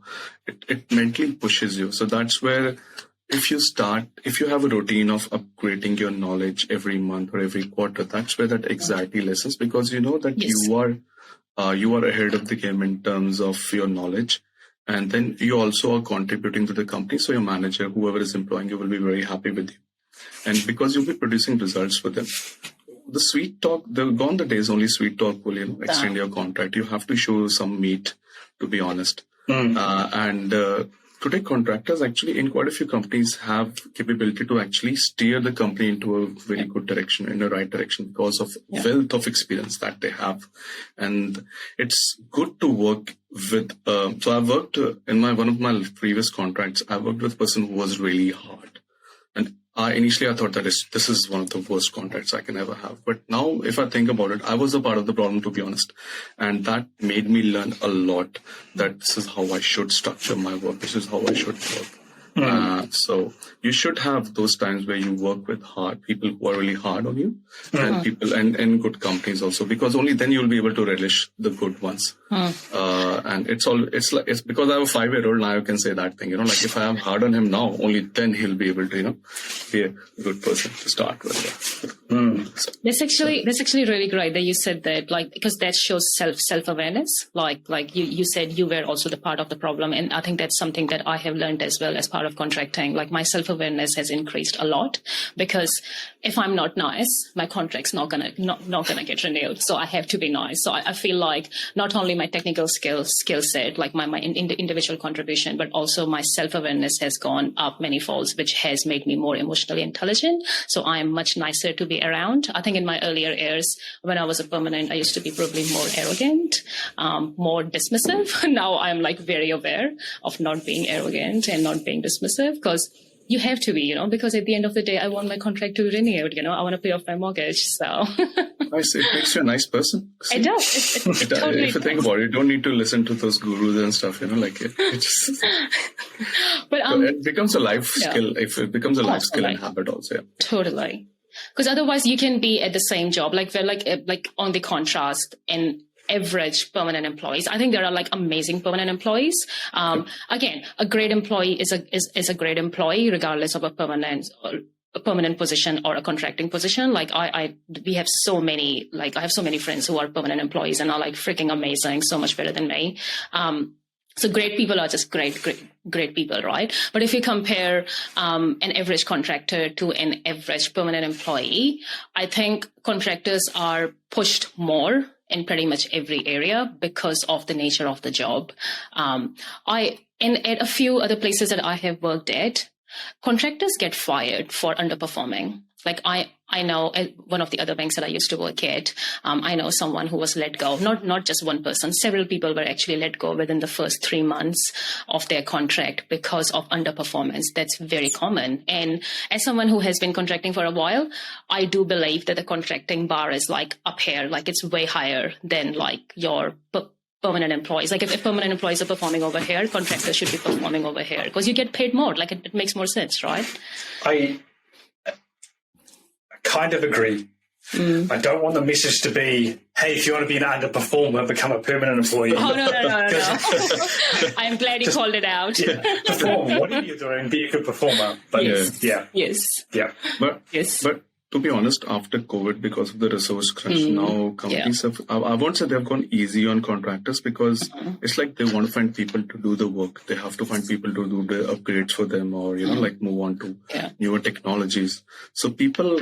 it mentally pushes you. So that's where if you have a routine of upgrading your knowledge every month or every quarter, that's where that anxiety lessens, because you know that you are ahead of the game in terms of your knowledge. And then you also are contributing to the company. So your manager, whoever is employing you, will be very happy with you. And because you'll be producing results for them. The sweet talk, gone the days only sweet talk will extend your contract. You have to show some meat, to be honest. Today, contractors actually in quite a few companies have capability to actually steer the company into a very good direction, in the right direction, because of wealth of experience that they have. And it's good to work with, so I've worked in one of my previous contracts, I worked with a person who was really hard. And initially I thought that this is one of the worst contracts I can ever have. But now if I think about it, I was a part of the problem, to be honest. And that made me learn a lot, that this is how I should structure my work. This is how I should work. So you should have those times where you work with people who are really hard on you, and people and good companies also, because only then you'll be able to relish the good ones. And it's because I have a 5-year-old now, I can say that thing, like if I am hard on him now, only then he'll be able to, be a good person to start with. So, that's actually really great that you said that, like, because that shows self-awareness. Like you said you were also the part of the problem. And I think that's something that I have learned as well as part of contracting. Like my self-awareness has increased a lot, because if I'm not nice, my contract's not gonna get renewed. So I have to be nice. So I feel like not only my technical skill set, like my individual contribution, but also my self-awareness has gone up many folds, which has made me more emotionally intelligent. So I am much nicer to be around. I think in my earlier years, when I was a permanent, I used to be probably more arrogant, more dismissive. Now I'm like very aware of not being arrogant and not being dismissive, because you have to be, because at the end of the day, I want my contract to be renewed. I want to pay off my mortgage. So nice. It makes you a nice person. It does. It totally if you think about it, you don't need to listen to those gurus and stuff, like it just. But it becomes a life skill. If it becomes a life skill and habit also. Yeah. Totally. Because otherwise you can be at the same job, like on the contrast in average permanent employees. I think there are like amazing permanent employees. Again, a great employee is a great employee, regardless of a permanent position or a contracting position. Like we have so many, I have so many friends who are permanent employees and are like freaking amazing, so much better than me. So great people are just great people, right? But if you compare an average contractor to an average permanent employee, I think contractors are pushed more in pretty much every area because of the nature of the job. And at a few other places that I have worked at, contractors get fired for underperforming. Like I know at one of the other banks that I used to work at, I know someone who was let go. Not just one person, several people were actually let go within the first 3 months of their contract because of underperformance. That's very common. And as someone who has been contracting for a while, I do believe that the contracting bar is like up here, like it's way higher than like your permanent employees. Like if permanent employees are performing over here, contractors should be performing over here because you get paid more. Like it makes more sense, right? I kind of agree. I don't want the message to be, hey, if you want to be an underperformer, become a permanent employee. Oh, no. I'm glad you called it out. Yeah, perform whatever you're doing, be a good performer. But Yes. But to be honest, after COVID, because of the resource crunch, now companies have, I won't say they've gone easy on contractors, because it's like they want to find people to do the work. They have to find people to do the upgrades for them, or, like move on to newer technologies. So people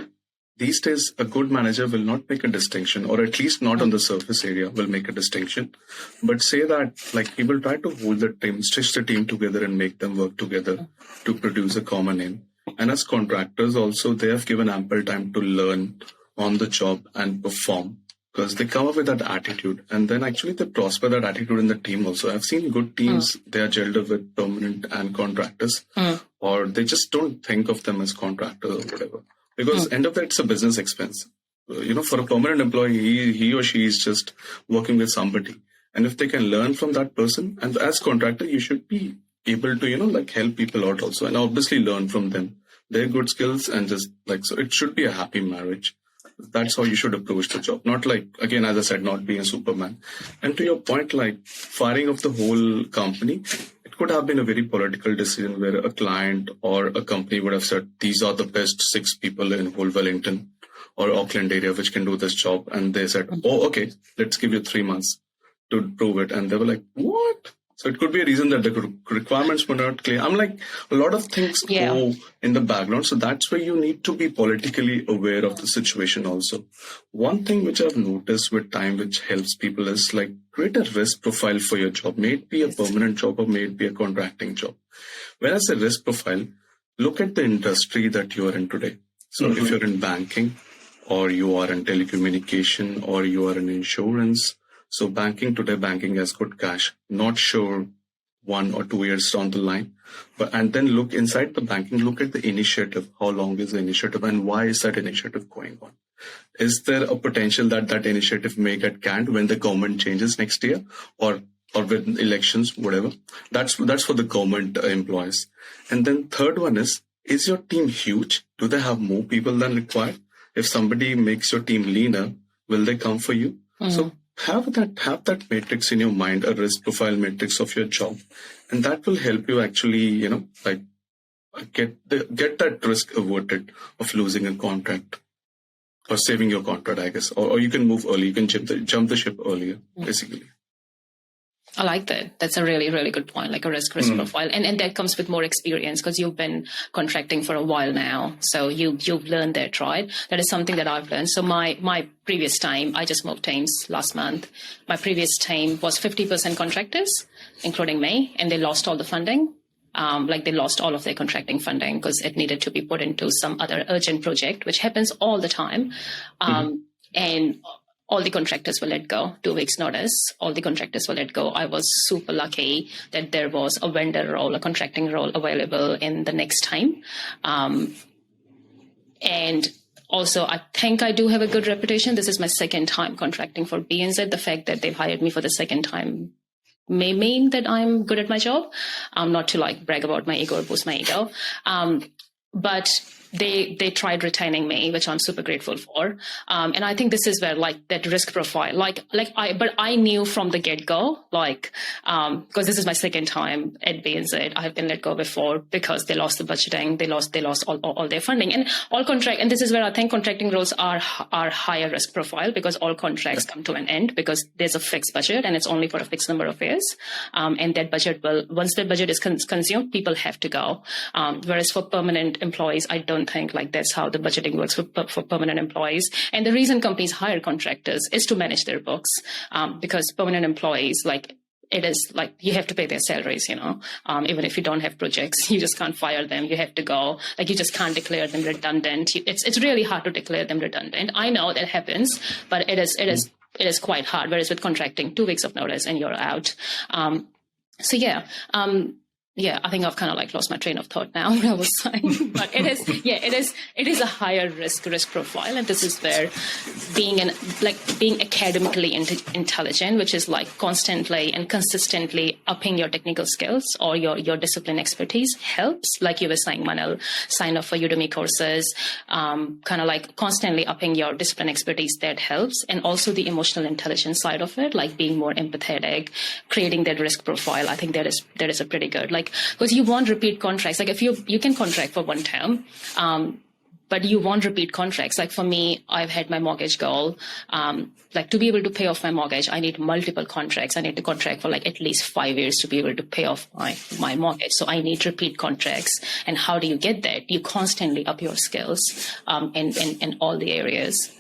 these days, a good manager will not make a distinction, or at least not on the surface area will make a distinction, but say that like he will try to hold the team, stitch the team together and make them work together to produce a common aim. And as contractors also, they have given ample time to learn on the job and perform, because they come up with that attitude, and then actually they prosper that attitude in the team also. I've seen good teams, they are gelled up with permanent and contractors, or they just don't think of them as contractors or whatever. Because end of that, it's a business expense. For a permanent employee, he or she is just working with somebody. And if they can learn from that person, and as contractor, you should be able to, help people out also, and obviously learn from them, their good skills, and just so it should be a happy marriage. That's how you should approach the job. Not again, as I said, not being a Superman. And to your point, firing of the whole company, it could have been a very political decision where a client or a company would have said, these are the best 6 people in whole Wellington or Auckland area which can do this job. And they said, oh, okay, let's give you 3 months to prove it. And they were like, what? So it could be a reason that the requirements were not clear. I'm like, a lot of things go in the background. So that's where you need to be politically aware of the situation also. One thing which I've noticed with time, which helps people, is create a risk profile for your job. May it be a permanent job or may it be a contracting job. When I say risk profile, look at the industry that you are in today. So if you're in banking, or you are in telecommunication, or you are in insurance. So banking has good cash. Not sure 1 or 2 years down the line, and then look inside the banking. Look at the initiative. How long is the initiative, and why is that initiative going on? Is there a potential that that initiative may get canned when the government changes next year, or with elections, whatever? That's for the government employees. And then third one is your team huge? Do they have more people than required? If somebody makes your team leaner, will they come for you? So have that matrix in your mind, a risk profile matrix of your job, and that will help you actually, get that risk averted of losing a contract or saving your contract, I guess, or you can move early, you can jump the ship earlier, basically. I like that. That's a really, really good point, like a risk profile. And that comes with more experience because you've been contracting for a while now. So you've learned that, right? That is something that I've learned. So my previous time, I just moved teams last month. My previous team was 50% contractors, including me, and they lost all the funding. They lost all of their contracting funding because it needed to be put into some other urgent project, which happens all the time. And all the contractors were let go, 2 weeks notice. All the contractors were let go. I was super lucky that there was a vendor role, a contracting role available in the next time. And also, I think I do have a good reputation. This is my second time contracting for BNZ. The fact that they've hired me for the second time may mean that I'm good at my job. Not to brag about my ego or boost my ego. But they tried retaining me, which I'm super grateful for. And I think this is where that risk profile, but I knew from the get-go, because this is my second time at BNZ. I have been let go before because they lost the budgeting, they lost all their funding, and and this is where I think contracting roles are higher risk profile, because all contracts come to an end because there's a fixed budget and it's only for a fixed number of years. And that budget once that budget is consumed, people have to go. Whereas for permanent employees, I don't think that's how the budgeting works for permanent employees. And the reason companies hire contractors is to manage their books, because permanent employees, it is you have to pay their salaries, even if you don't have projects, you just can't fire them. You have to go, you just can't declare them redundant. It's really hard to declare them redundant. I know that happens, but it is quite hard. Whereas with contracting, 2 weeks of notice and you're out. Yeah, I think I've kind of like lost my train of thought now. What I was saying, but it is a higher risk profile, and this is where being academically intelligent, which is like constantly and consistently upping your technical skills or your discipline expertise helps. Like you were saying, Manil, sign up for Udemy courses, kind of like constantly upping your discipline expertise, that helps, and also the emotional intelligence side of it, like being more empathetic, creating that risk profile. I think that is a pretty good, like, because you want repeat contracts. Like if you can contract for one term, but you want repeat contracts. Like for me, I've had my mortgage goal. Like to be able to pay off my mortgage, I need multiple contracts. I need to contract for like at least 5 years to be able to pay off my mortgage. So I need repeat contracts. And how do you get that? You constantly up your skills in all the areas.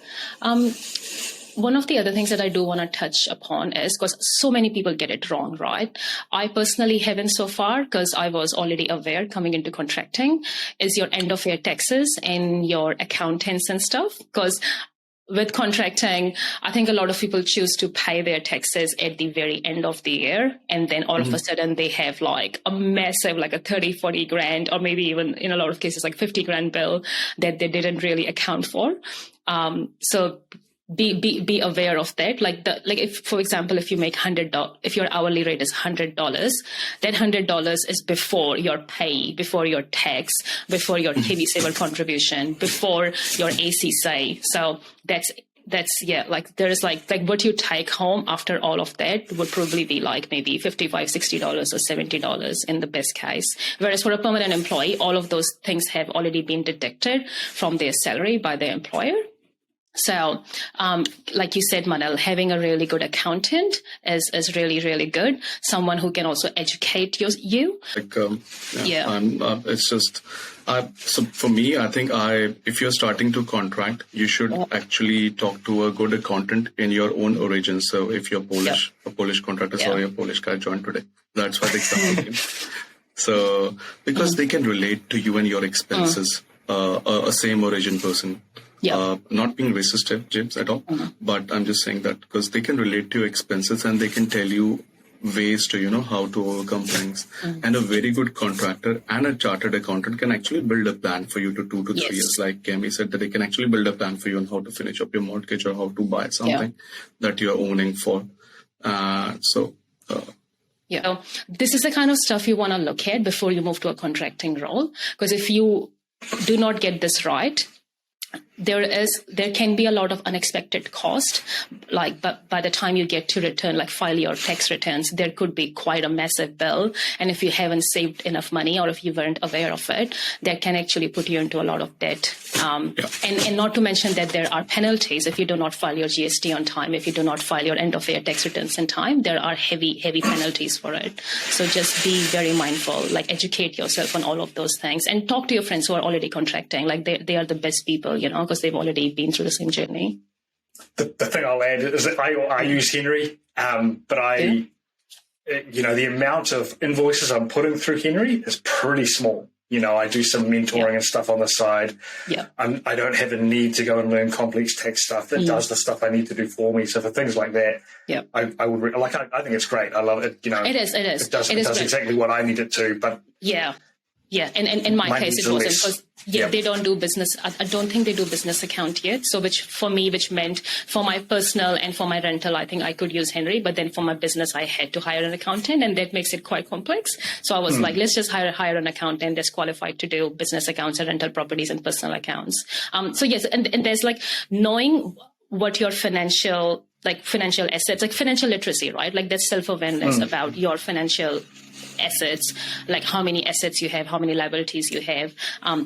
One of the other things that I do want to touch upon is, because so many people get it wrong, right? I personally haven't so far, because I was already aware coming into contracting, is your end of year taxes and your accountants and stuff. Because with contracting, I think a lot of people choose to pay their taxes at the very end of the year. And then all of a sudden they have like a massive, like a 30, 40 grand, or maybe even in a lot of cases, like 50 grand bill that they didn't really account for. So be aware of that. Like if, for example, if you make $100, if your hourly rate is $100, that $100 is before your pay, before your tax, before your TV saver contribution, before your ACSA. So that's like there is like what you take home after all of that would probably be like maybe $55, $60 or $70 in the best case. Whereas for a permanent employee, all of those things have already been deducted from their salary by their employer. So, like you said, Manil, having a really good accountant is really, really good. Someone who can also educate you. It's just, so for me, I think if you're starting to contract, you should actually talk to a good accountant in your own origin. So if you're Polish, a Polish contractor, sorry, a Polish guy joined today. That's what the example came. So, because they can relate to you and your expenses, a same origin person. Not being racist, James, at all, but I'm just saying that because they can relate to your expenses and they can tell you ways to, how to overcome things. And a very good contractor and a chartered accountant can actually build a plan for you to 2 to 3 years. Like Camy said, that they can actually build a plan for you on how to finish up your mortgage or how to buy something that you're owning for. So this is the kind of stuff you want to look at before you move to a contracting role. Because if you do not get this right, there can be a lot of unexpected cost, but by the time you get to return, like file your tax returns, there could be quite a massive bill. And if you haven't saved enough money or if you weren't aware of it, that can actually put you into a lot of debt. And not to mention that there are penalties if you do not file your GST on time, if you do not file your end of year tax returns in time, there are heavy penalties for it. So just be very mindful, like educate yourself on all of those things and talk to your friends who are already contracting. Like they are the best people, because they've already been through the same journey. The thing I'll add is that I use Henry, but the amount of invoices I'm putting through Henry is pretty small. I do some mentoring and stuff on the side. I don't have a need to go and learn complex tax stuff. It does the stuff I need to do for me. So for things like that, I would I think it's great. I love it. It is. It does exactly what I need it to. But and in my case, it wasn't because they don't do business. I don't think they do business account yet. So which meant for my personal and for my rental, I think I could use Henry. But then for my business, I had to hire an accountant, and that makes it quite complex. So I was like, let's just hire an accountant that's qualified to do business accounts and rental properties and personal accounts. So yes, and there's like knowing what your financial assets, like financial literacy, right? Like that's self-awareness about your financial assets, like how many assets you have, how many liabilities you have.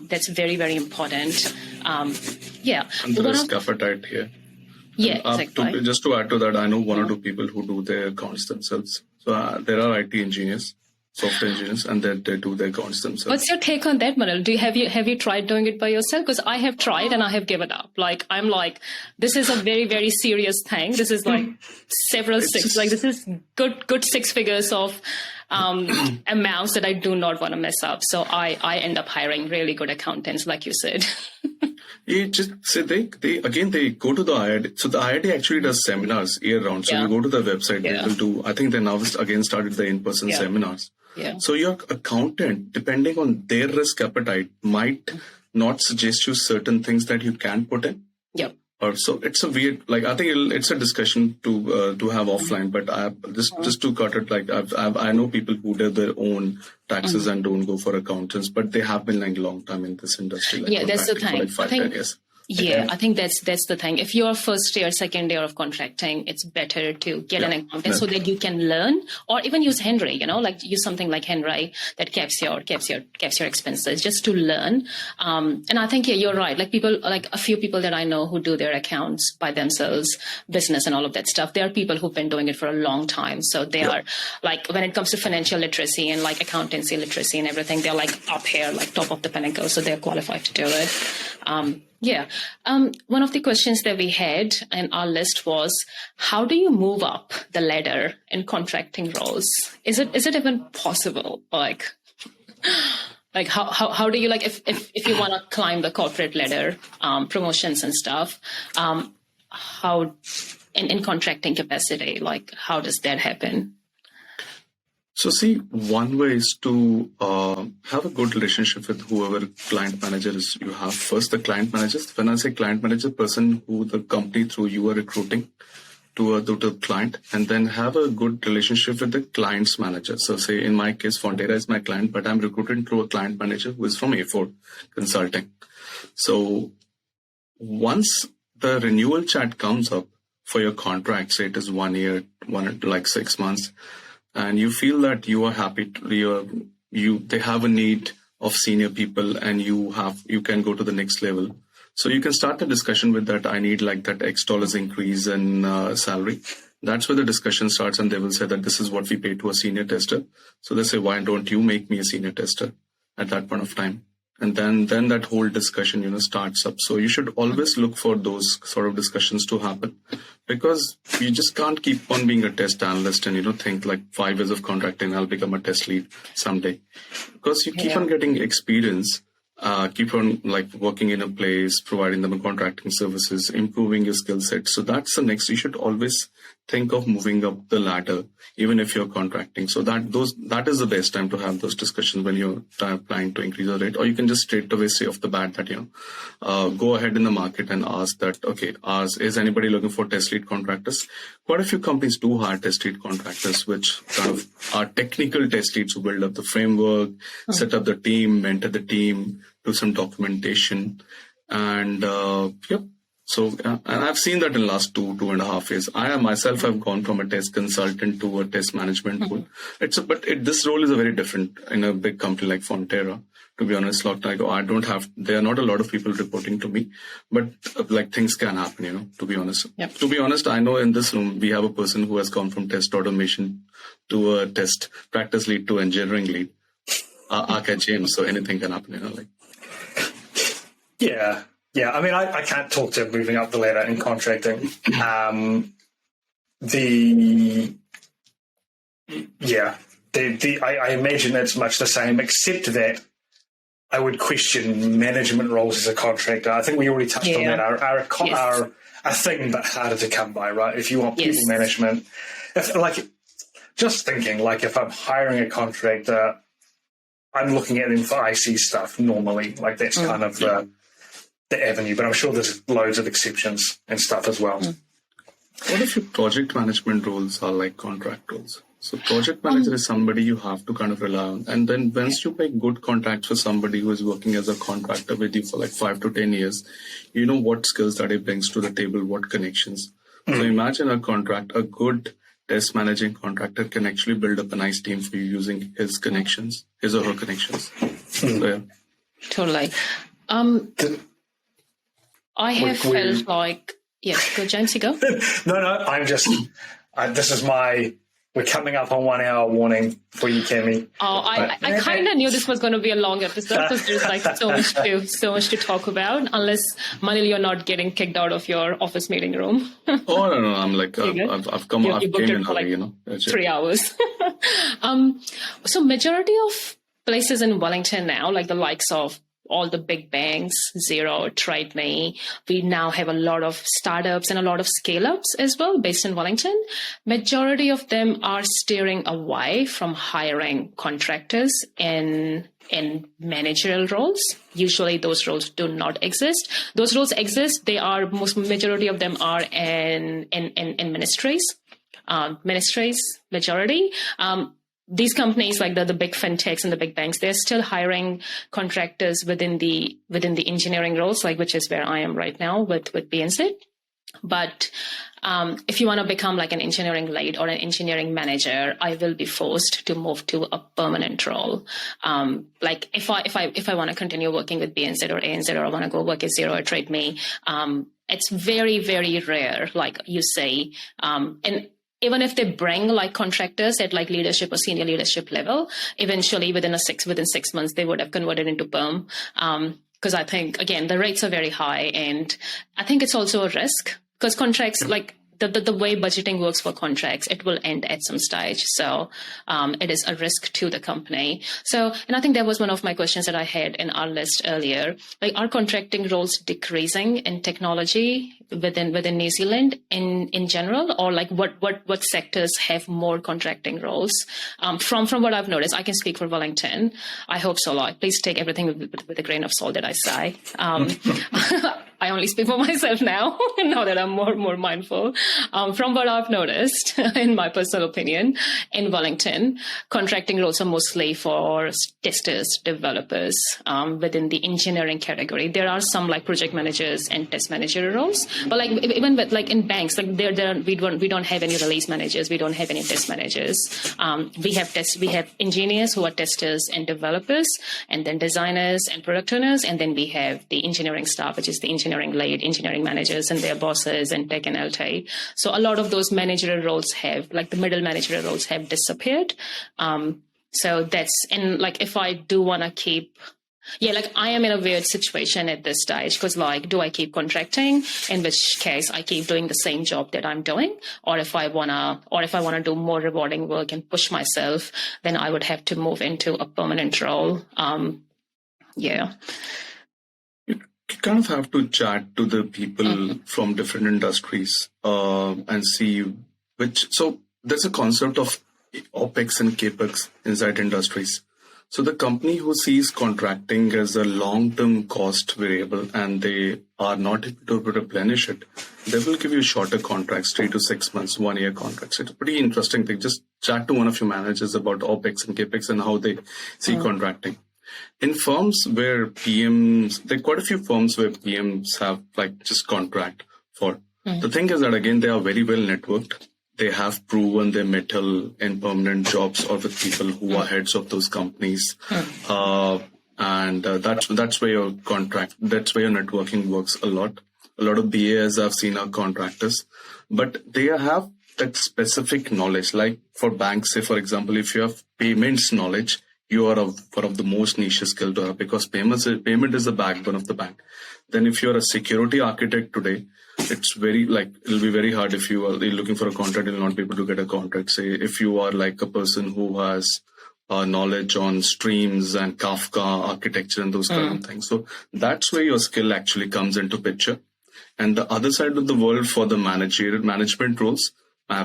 That's very, very important. And the risk appetite here. Exactly. Just to add to that, I know 1 or 2 people who do their accounts themselves. So there are IT engineers, software engineers, and they do their accounts themselves. What's your take on that, Manil? Have you tried doing it by yourself? Because I have tried and I have given up. Like I'm like, this is a very, very serious thing. This is like this is good 6 figures of amounts that I do not want to mess up. So I end up hiring really good accountants, like you said. You just say they go to the IIT. So the IIT actually does seminars year round. So you go to the website, they will do, I think they now again started the in-person seminars. Yeah. So your accountant, depending on their risk appetite, might not suggest you certain things that you can put in. Yep. Or so it's a weird, like, I think it's a discussion to have offline, but just to cut it, like I know people who do their own taxes and don't go for accountants, but they have been like a long time in this industry. Like, Yeah, that's the thing. For like 5-10 years. Yeah, I think that's the thing. If you're first year, second year of contracting, it's better to get an accountant so that you can learn, or even use Henry. Like use something like Henry that caps your expenses just to learn. And I think you're right. Like a few people that I know who do their accounts by themselves, business and all of that stuff. There are people who've been doing it for a long time, so they are like, when it comes to financial literacy and like accountancy literacy and everything, they're like up here, like top of the pinnacle, so they're qualified to do it. One of the questions that we had in our list was, how do you move up the ladder in contracting roles? Is it even possible? Like how do you, like, if you want to climb the corporate ladder, promotions and stuff, how in contracting capacity, like how does that happen? So see, one way is to have a good relationship with whoever client manager is you have. First, the client manager. When I say client manager, person who the company through you are recruiting to the client, and then have a good relationship with the client's manager. So say in my case, Fonterra is my client, but I'm recruiting through a client manager who is from A4 Consulting. So once the renewal chat comes up for your contract, say it is 1 year, like 6 months, and you feel that you are happy, they have a need of senior people, and you can go to the next level. So you can start the discussion with that. I need like that X dollars increase in salary. That's where the discussion starts, and they will say that this is what we pay to a senior tester. So they say, why don't you make me a senior tester at that point of time? And then that whole discussion, starts up. So you should always look for those sort of discussions to happen, because you just can't keep on being a test analyst and, think like 5 years of contracting, I'll become a test lead someday. Because you keep on getting experience, keep on like working in a place, providing them contracting services, improving your skill set. So that's the next. You should always think of moving up the ladder, even if you're contracting. So that is the best time to have those discussions when you're planning to increase the rate. Or you can just straight away say off the bat that, go ahead in the market and ask that, okay, is anybody looking for test lead contractors? Quite a few companies do hire test lead contractors, which kind of are technical test leads who build up the framework, set up the team, mentor the team, do some documentation, and So, and I've seen that in the last 2.5 years. I myself have gone from a test consultant to a test management role. This role is a very different in a big company like Fonterra. To be honest, there are not a lot of people reporting to me, but like things can happen, to be honest. Yep. To be honest, I know in this room, we have a person who has gone from test automation to a test practice lead to engineering lead, James. So anything can happen, Yeah. Yeah, I mean, I can't talk to moving up the ladder in contracting. I imagine it's much the same, except that I would question management roles as a contractor. I think we already touched on that. Are a thing, but harder to come by, right? If you want people management, if I'm hiring a contractor, I'm looking at them for IC stuff normally. Like that's kind of the avenue, but I'm sure there's loads of exceptions and stuff as well. What if your project management roles are like contract roles? So project manager is somebody you have to kind of rely on. And then once you make good contacts with somebody who is working as a contractor with you for like 5 to 10 years, you know what skills that he brings to the table, what connections. So imagine a good test managing contractor can actually build up a nice team for you using his or her connections. So, yeah. Totally. I have felt like, go James, you go. No, I'm just, we're coming up on 1 hour warning for you, Camy. I kind of knew this was going to be a long episode because there's like so much to talk about, unless, Manil, you're not getting kicked out of your office meeting room. Oh, no, I'm like, I've come in for like 3 hours. So majority of places in Wellington now, like the likes of all the big banks, Xero, Trade Me. We now have a lot of startups and a lot of scale-ups as well based in Wellington. Majority of them are steering away from hiring contractors in managerial roles. Usually those roles do not exist. Those roles exist. Majority of them are in ministries. Majority. These companies like the big fintechs and the big banks, they're still hiring contractors within the engineering roles, like which is where I am right now with BNZ. But if you want to become like an engineering lead or an engineering manager, I will be forced to move to a permanent role. Like if I want to continue working with BNZ or ANZ, or I want to go work at Xero or Trade Me, it's very, very rare, like you say, and even if they bring like contractors at like leadership or senior leadership level, eventually within 6 months, they would have converted into perm. Because I think, again, the rates are very high, and I think it's also a risk because contracts, like the way budgeting works for contracts, it will end at some stage. So it is a risk to the company. So, and I think that was one of my questions that I had in our list earlier. Like, are contracting roles decreasing in technology within New Zealand in general, or like what sectors have more contracting roles? From what I've noticed, I can speak for Wellington. I hope so. Like, please take everything with a grain of salt that I say. I only speak for myself now that I'm more mindful. From what I've noticed, in my personal opinion, in Wellington, contracting roles are mostly for testers, developers, within the engineering category. There are some like project managers and test manager roles, but like even with like in banks, like we don't have any release managers, we don't have any test managers. We have engineers who are testers and developers, and then designers and product owners, and then we have the engineering staff, which is the engineering lead, engineering managers and their bosses and tech and LT. So a lot of those managerial roles have, like the middle managerial roles have disappeared. So that's, and like if I do want to keep, like I am in a weird situation at this stage because like, do I keep contracting? In which case I keep doing the same job that I'm doing, or if I wanna do more rewarding work and push myself, then I would have to move into a permanent role. You kind of have to chat to the people from different industries and see which. So there's a concept of OPEX and CAPEX inside industries. So the company who sees contracting as a long-term cost variable and they are not able to replenish it, they will give you shorter contracts, 3 to 6 months, 1 year contracts. It's a pretty interesting thing. Just chat to one of your managers about OPEX and CAPEX and how they see contracting. In firms where PMs, there are quite a few firms where PMs have like just contract for. The thing is that again, they are very well networked. They have proven their mettle in permanent jobs or with people who are heads of those companies. And that's where your networking works a lot. A lot of BAs I've seen are contractors, but they have that specific knowledge. Like for banks, say for example, if you have payments knowledge, you are one of the most niche skill to have because payment is the backbone of the bank. Then if you're a security architect today, it'll be very hard if you're looking for a contract, you'll not be able to get a contract. Say if you are like a person who has knowledge on streams and Kafka architecture and those kind of things. So that's where your skill actually comes into picture. And the other side of the world for the management roles,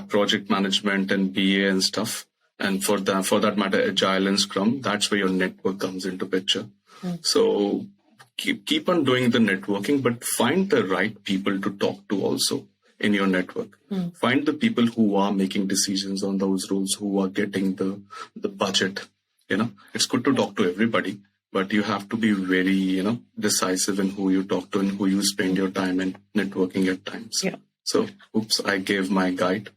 project management and BA and stuff. And for that matter, Agile and Scrum, that's where your network comes into picture. So keep on doing the networking, but find the right people to talk to also in your network. Find the people who are making decisions on those roles, who are getting the budget. It's good to talk to everybody, but you have to be very, decisive in who you talk to and who you spend your time in networking at times. Yeah. So, I gave my guide.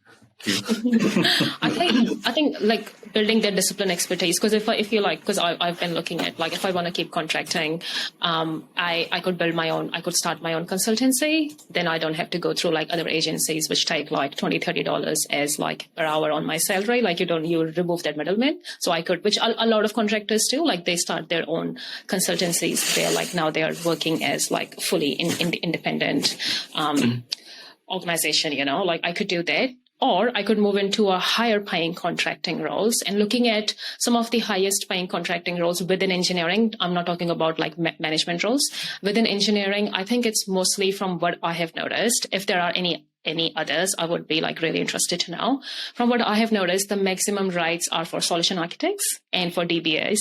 I think like building their discipline expertise, because if you like, because I've been looking at like if I want to keep contracting, I could start my own consultancy. Then I don't have to go through like other agencies which take like $20-30 as like per hour on my salary. Like you remove that middleman. So I could, which a lot of contractors do, like they start their own consultancies. They're like now they are working as like fully independent organization. Like I could do that. Or I could move into a higher paying contracting roles, and looking at some of the highest paying contracting roles within engineering. I'm not talking about like management roles within engineering. I think it's mostly from what I have noticed. If there are any others, I would be like really interested to know. From what I have noticed, the maximum rates are for solution architects and for DBAs.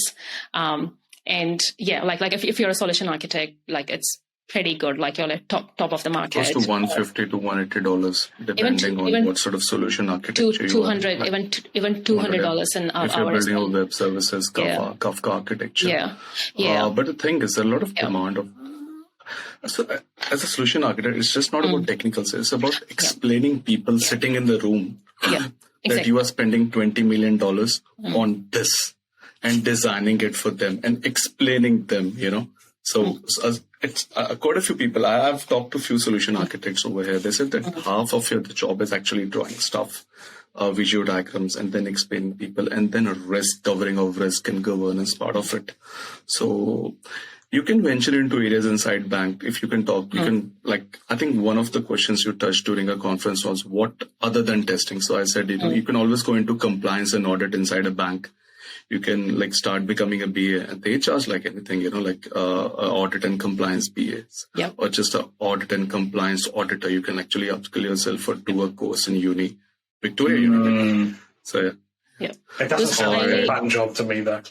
And yeah, like if you're a solution architect, like it's pretty good, like you're like top of the market. Close to $150 to $180, depending on what sort of solution architecture you want. Even $200 an hour. If you're building a web services, Kafka architecture. Yeah. But the thing is, a lot of demand of. So, as a solution architect, it's just not about technical sales. It's about explaining people sitting in the room that you are spending $20 million on this and designing it for them and explaining them, So it's quite a few people. I've talked to a few solution architects over here. They said that half of the job is actually drawing stuff, visual diagrams, and then explaining people, and then a covering of risk and governance part of it. So you can venture into areas inside bank. If you can talk, you can, I think one of the questions you touched during a conference was what other than testing. So I said, you can always go into compliance and audit inside a bank. You can start becoming a BA, and they charge like anything, audit and compliance BAs, or just an audit and compliance auditor. You can actually upskill yourself or do a course in Victoria Uni. So it doesn't sound like a fun job to me though.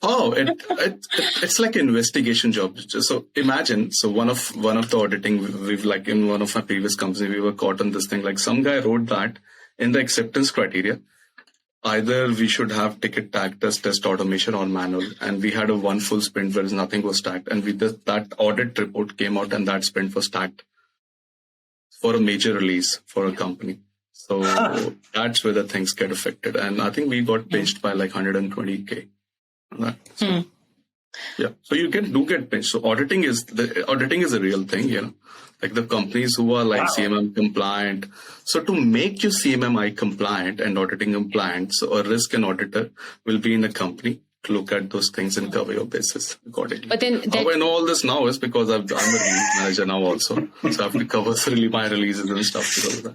Oh, it's like an investigation job. So imagine, one of the auditing, we've in one of my previous companies, we were caught on this thing. Like some guy wrote that in the acceptance criteria, either we should have ticket tag test automation or manual. And we had one full sprint where nothing was tagged. And that audit report came out and that sprint was tagged for a major release for a company. So that's where the things get affected. And I think we got pinched by 120K. Yeah, so you do get pinched. So auditing is a real thing, like the companies who are CMM compliant. So to make you CMMI compliant and auditing compliant, so a risk and auditor will be in a company to look at those things and cover your basis accordingly. But then how I know all this now is because I'm a release manager now also, so I have to cover my releases and stuff because of that.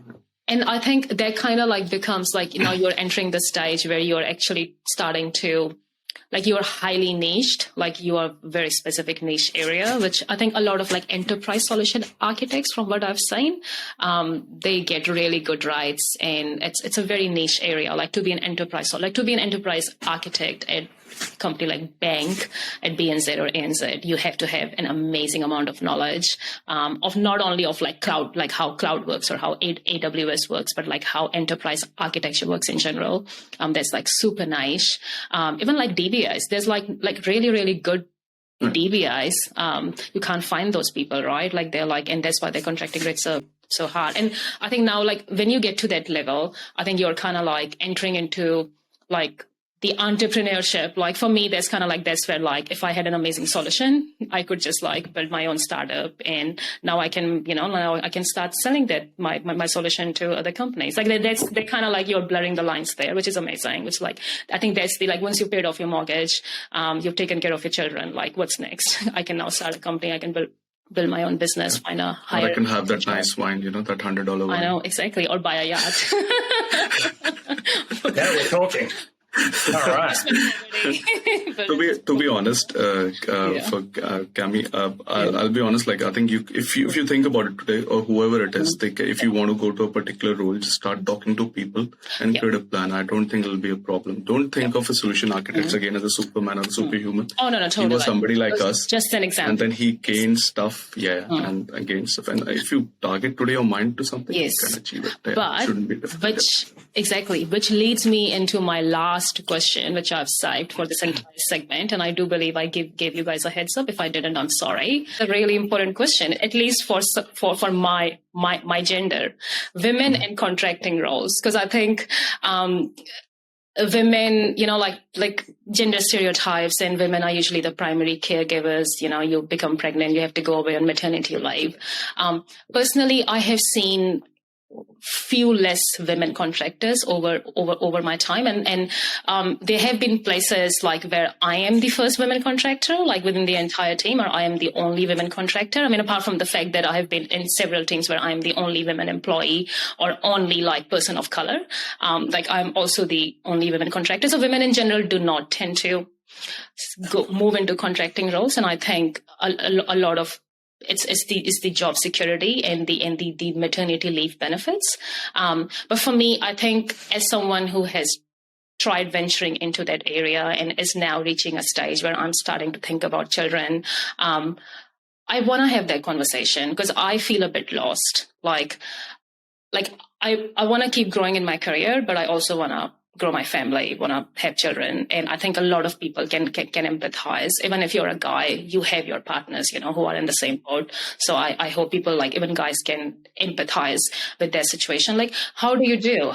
And I think that kind of becomes you're entering the stage where you're actually starting to. You're highly niched, you are very specific niche area, which I think a lot of enterprise solution architects, from what I've seen, they get really good rights, and it's a very niche area. To be an enterprise architect at a company like bank at BNZ or ANZ, you have to have an amazing amount of knowledge of not only of cloud, how cloud works or how AWS works, but how enterprise architecture works in general. That's super niche. Even DBIs, there's really, really good DBIs. You can't find those people, right? They're and that's why their contracting rates are so hard. And I think now, when you get to that level, I think you're kind of entering into the entrepreneurship. For me, there's kind of that's where if I had an amazing solution, I could just build my own startup, and now I can, now I can start selling that my solution to other companies. They're kind of you're blurring the lines there, which is amazing. Which I think that's the once you paid off your mortgage, you've taken care of your children. What's next? I can now start a company. I can build my own business, find a higher. Or I can have that nice wine, that $100 wine. I know, exactly. Or buy a yacht. Now we're talking. All right. to be honest, for Camy, I'll be honest. I think if you think about it today, or whoever it is, if you want to go to a particular role, just start talking to people and create a plan. I don't think it'll be a problem. Don't think of a solution architect again as a Superman or a superhuman. Oh no, totally. He was somebody like us. Just an example. And then he gained stuff, and gained stuff. And if you target today your mind to something, you can achieve it. It shouldn't be difficult. Which leads me into my last question, which I've saved for this entire segment, and I do believe I gave you guys a heads up. If I didn't, I'm sorry. It's a really important question, at least for my gender, women in contracting roles, because I think women, gender stereotypes, and women are usually the primary caregivers. You become pregnant, you have to go away on maternity leave. Personally, I have seen few less women contractors over my time, and there have been places like where I am the first women contractor, like within the entire team, or I am the only women contractor. I mean, apart from the fact that I have been in several teams where I am the only women employee or only like person of color, like I'm also the only women contractor. So women in general do not tend to move into contracting roles, and I think a lot of it's the job security and the maternity leave benefits. But for me, I think as someone who has tried venturing into that area and is now reaching a stage where I'm starting to think about children, I want to have that conversation because I feel a bit lost. Like I want to keep growing in my career, but I also want to grow my family, want to have children. And I think a lot of people can empathize. Even if you're a guy, you have your partners, who are in the same boat. So I hope people, like even guys, can empathize with their situation. Like, how do you do?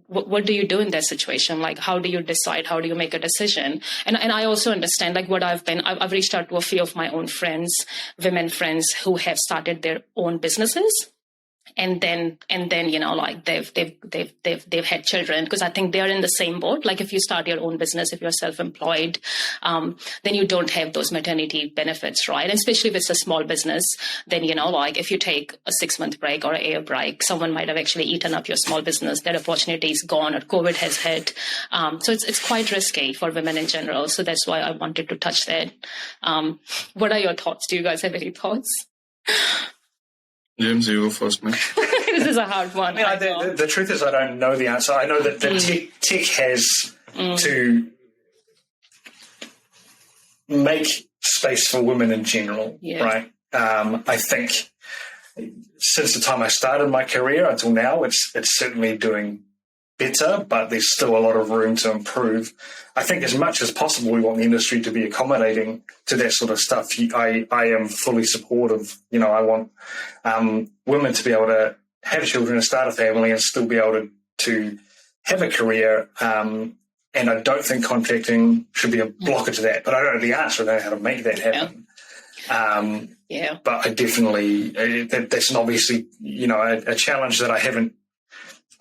What do you do in that situation? Like, how do you decide? How do you make a decision? And I also understand, like, I've reached out to a few of my own friends, women friends who have started their own businesses. And then, like they've had children, because I think they're in the same boat. Like if you start your own business, if you're self-employed, then you don't have those maternity benefits, right? And especially if it's a small business, then, like if you take a 6-month break or a year break, someone might have actually eaten up your small business. That opportunity is gone, or COVID has hit. So it's quite risky for women in general. So that's why I wanted to touch that. What are your thoughts? Do you guys have any thoughts? James, you go first, mate. This is a hard one. The truth is I don't know the answer. I know that tech has to make space for women in general, right? I think since the time I started my career until now, it's certainly doing better, but there's still a lot of room to improve. I think as much as possible, we want the industry to be accommodating to that sort of stuff. I am fully supportive. I want women to be able to have children and start a family and still be able to have a career. And I don't think contracting should be a blocker to that. But I don't know the answer. I don't know how to make that happen. But I definitely, that's obviously, a challenge that I haven't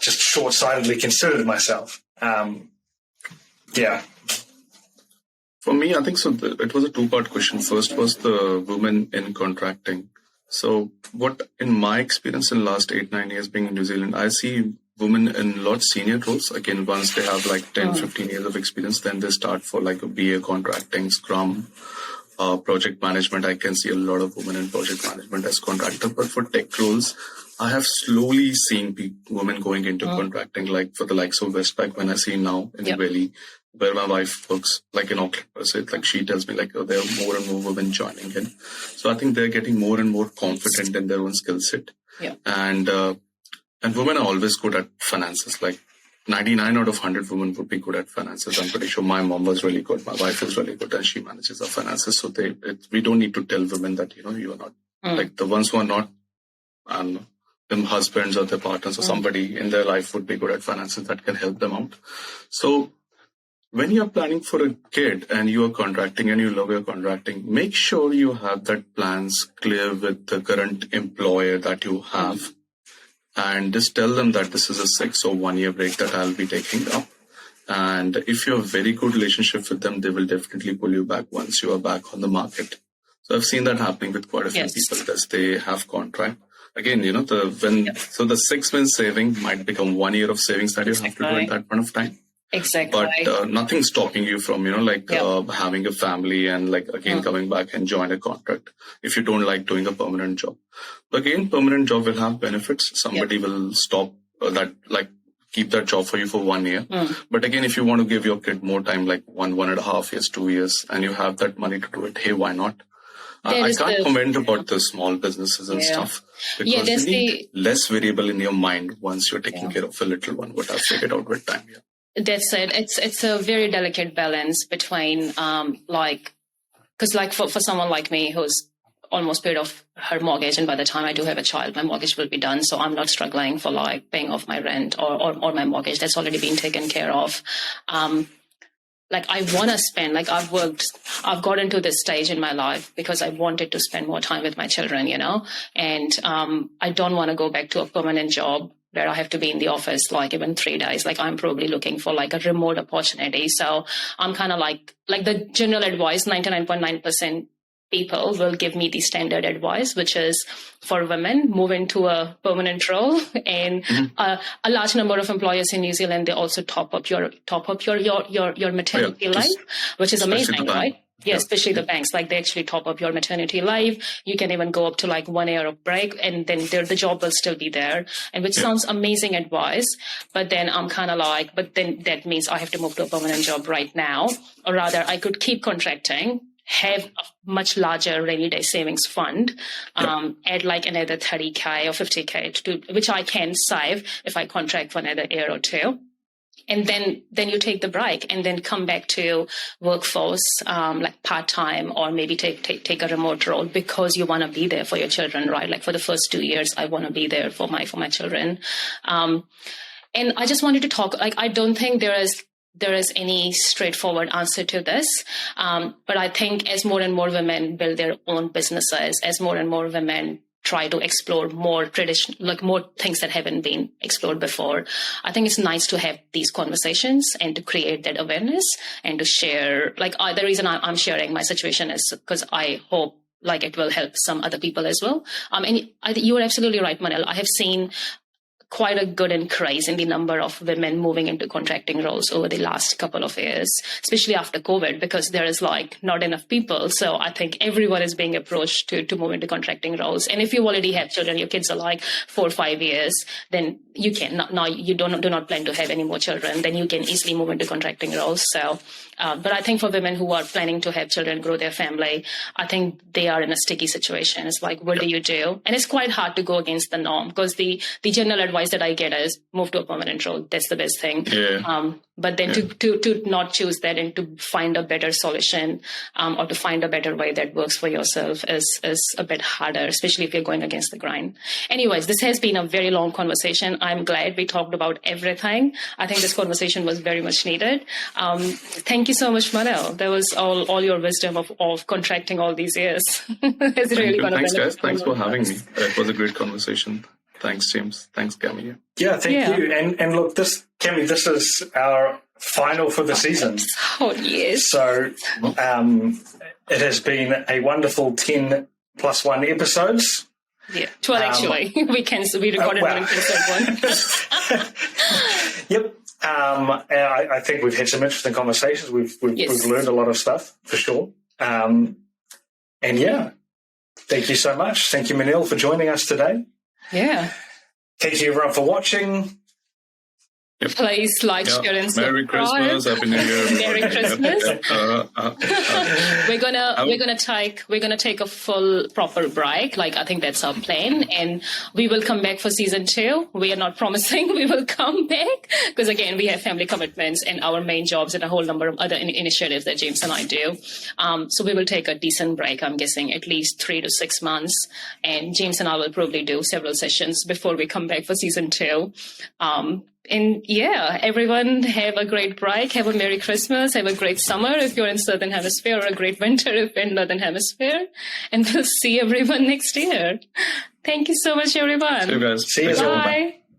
just short-sightedly considered myself. For me, I think so. It was a two-part question. First was the women in contracting. So what, in my experience in the last 8-9 years being in New Zealand, I see women in a lot senior roles. Again, once they have like 10-15 years of experience, then they start for like a BA contracting, Scrum, project management. I can see a lot of women in project management as contractor. But for tech roles, I have slowly seen women going into contracting, like for the likes of Westpac, when I see now in Valley, where my wife works, like in Auckland, per se, like she tells me like, there are more and more women joining in. So I think they're getting more and more confident in their own skill set. And women are always good at finances. Like 99 out of 100 women would be good at finances. I'm pretty sure my mom was really good. My wife is really good and she manages our finances. So we don't need to tell women that, you are not like the ones who are not, them husbands or their partners or somebody in their life would be good at finances that can help them out. So when you're planning for a kid and you are contracting and you love your contracting, make sure you have that plans clear with the current employer that you have. And just tell them that this is a 6 or 1 year break that I'll be taking up. And if you have a very good relationship with them, they will definitely pull you back once you are back on the market. So I've seen that happening with quite a few people as they have contract. Again, so the 6 months saving might become 1 year of savings that you have to do at that point of time. Exactly. But nothing's stopping you from, having a family and coming back and join a contract if you don't like doing a permanent job. But again, permanent job will have benefits. Somebody will stop keep that job for you for 1 year. But again, if you want to give your kid more time, like 1.5 years, 2 years, and you have that money to do it, hey, why not? I can't comment about the small businesses and stuff because you need less variable in your mind once you're taking care of a little one, what I've figured out with time. That's it. It's a very delicate balance between because for someone like me who's almost paid off her mortgage, and by the time I do have a child, my mortgage will be done. So I'm not struggling for paying off my rent or my mortgage. That's already been taken care of. I want to spend, I've gotten to this stage in my life because I wanted to spend more time with my children, and I don't want to go back to a permanent job where I have to be in the office like even 3 days. Like I'm probably looking for like a remote opportunity. So I'm kind of like the general advice, 99.9% people will give me the standard advice, which is for women, move into a permanent role. And a large number of employers in New Zealand, they also top up your maternity life, which is amazing, right? Yeah, especially the banks, like they actually top up your maternity leave. You can even go up to like 1 year of break, and then the job will still be there, and which sounds amazing advice. But then I'm kind of like, but then that means I have to move to a permanent job right now, or rather I could keep contracting, have a much larger rainy day savings fund, add like another 30K or 50K to which I can save if I contract for another year or two. And then you take the break and then come back to workforce, like part-time, or maybe take a remote role because you want to be there for your children, right? Like for the first 2 years, I want to be there for my children. And I just wanted to talk, like, I don't think there is any straightforward answer to this. But I think as more and more women build their own businesses, as more and more women try to explore more traditional, like more things that haven't been explored before, I think it's nice to have these conversations and to create that awareness and to share. Like the reason I'm sharing my situation is because I hope like it will help some other people as well. And you are absolutely right, Manil. I have seen quite a good increase in the number of women moving into contracting roles over the last couple of years, especially after COVID, because there is like not enough people. So I think everyone is being approached to move into contracting roles. And if you already have children, your kids are like 4 or 5 years, then you can now you do not plan to have any more children, then you can easily move into contracting roles. So, but I think for women who are planning to have children, grow their family, I think they are in a sticky situation. It's like, what do you do? And it's quite hard to go against the norm, because the general advice that I get is move to a permanent role. That's the best thing. Yeah. But then to not choose that and to find a better solution, or to find a better way that works for yourself is a bit harder, especially if you're going against the grind. Anyways, this has been a very long conversation. I'm glad we talked about everything. I think this conversation was very much needed. Thank you so much, Manil. That was all your wisdom of contracting all these years. It's really going to benefit. Thanks, guys. Thanks for having me. It was a great conversation. Thanks, James. Thanks, Camy. Yeah, thank you. And look, Camy, this is our final for the season. Oh, yes. So it has been a wonderful 10 plus 1 episodes. Yeah, 12 actually. We recorded one in episode 1. Yep. I think we've had some interesting conversations. We've learned a lot of stuff, for sure. And yeah, thank you so much. Thank you, Manil, for joining us today. Yeah. Thank you, everyone, for watching. Yep. Please like, share, and subscribe. Merry Christmas, Happy New Year. Merry Christmas. We're gonna take a full proper break. Like I think that's our plan, and we will come back for season 2. We are not promising we will come back because again we have family commitments and our main jobs and a whole number of other initiatives that James and I do. So we will take a decent break. I'm guessing at least 3 to 6 months, and James and I will probably do several sessions before we come back for season 2. And yeah, everyone have a great break. Have a Merry Christmas. Have a great summer if you're in Southern Hemisphere, or a great winter if you're in Northern Hemisphere. And we'll see everyone next year. Thank you so much, everyone. See you guys. See you. Bye.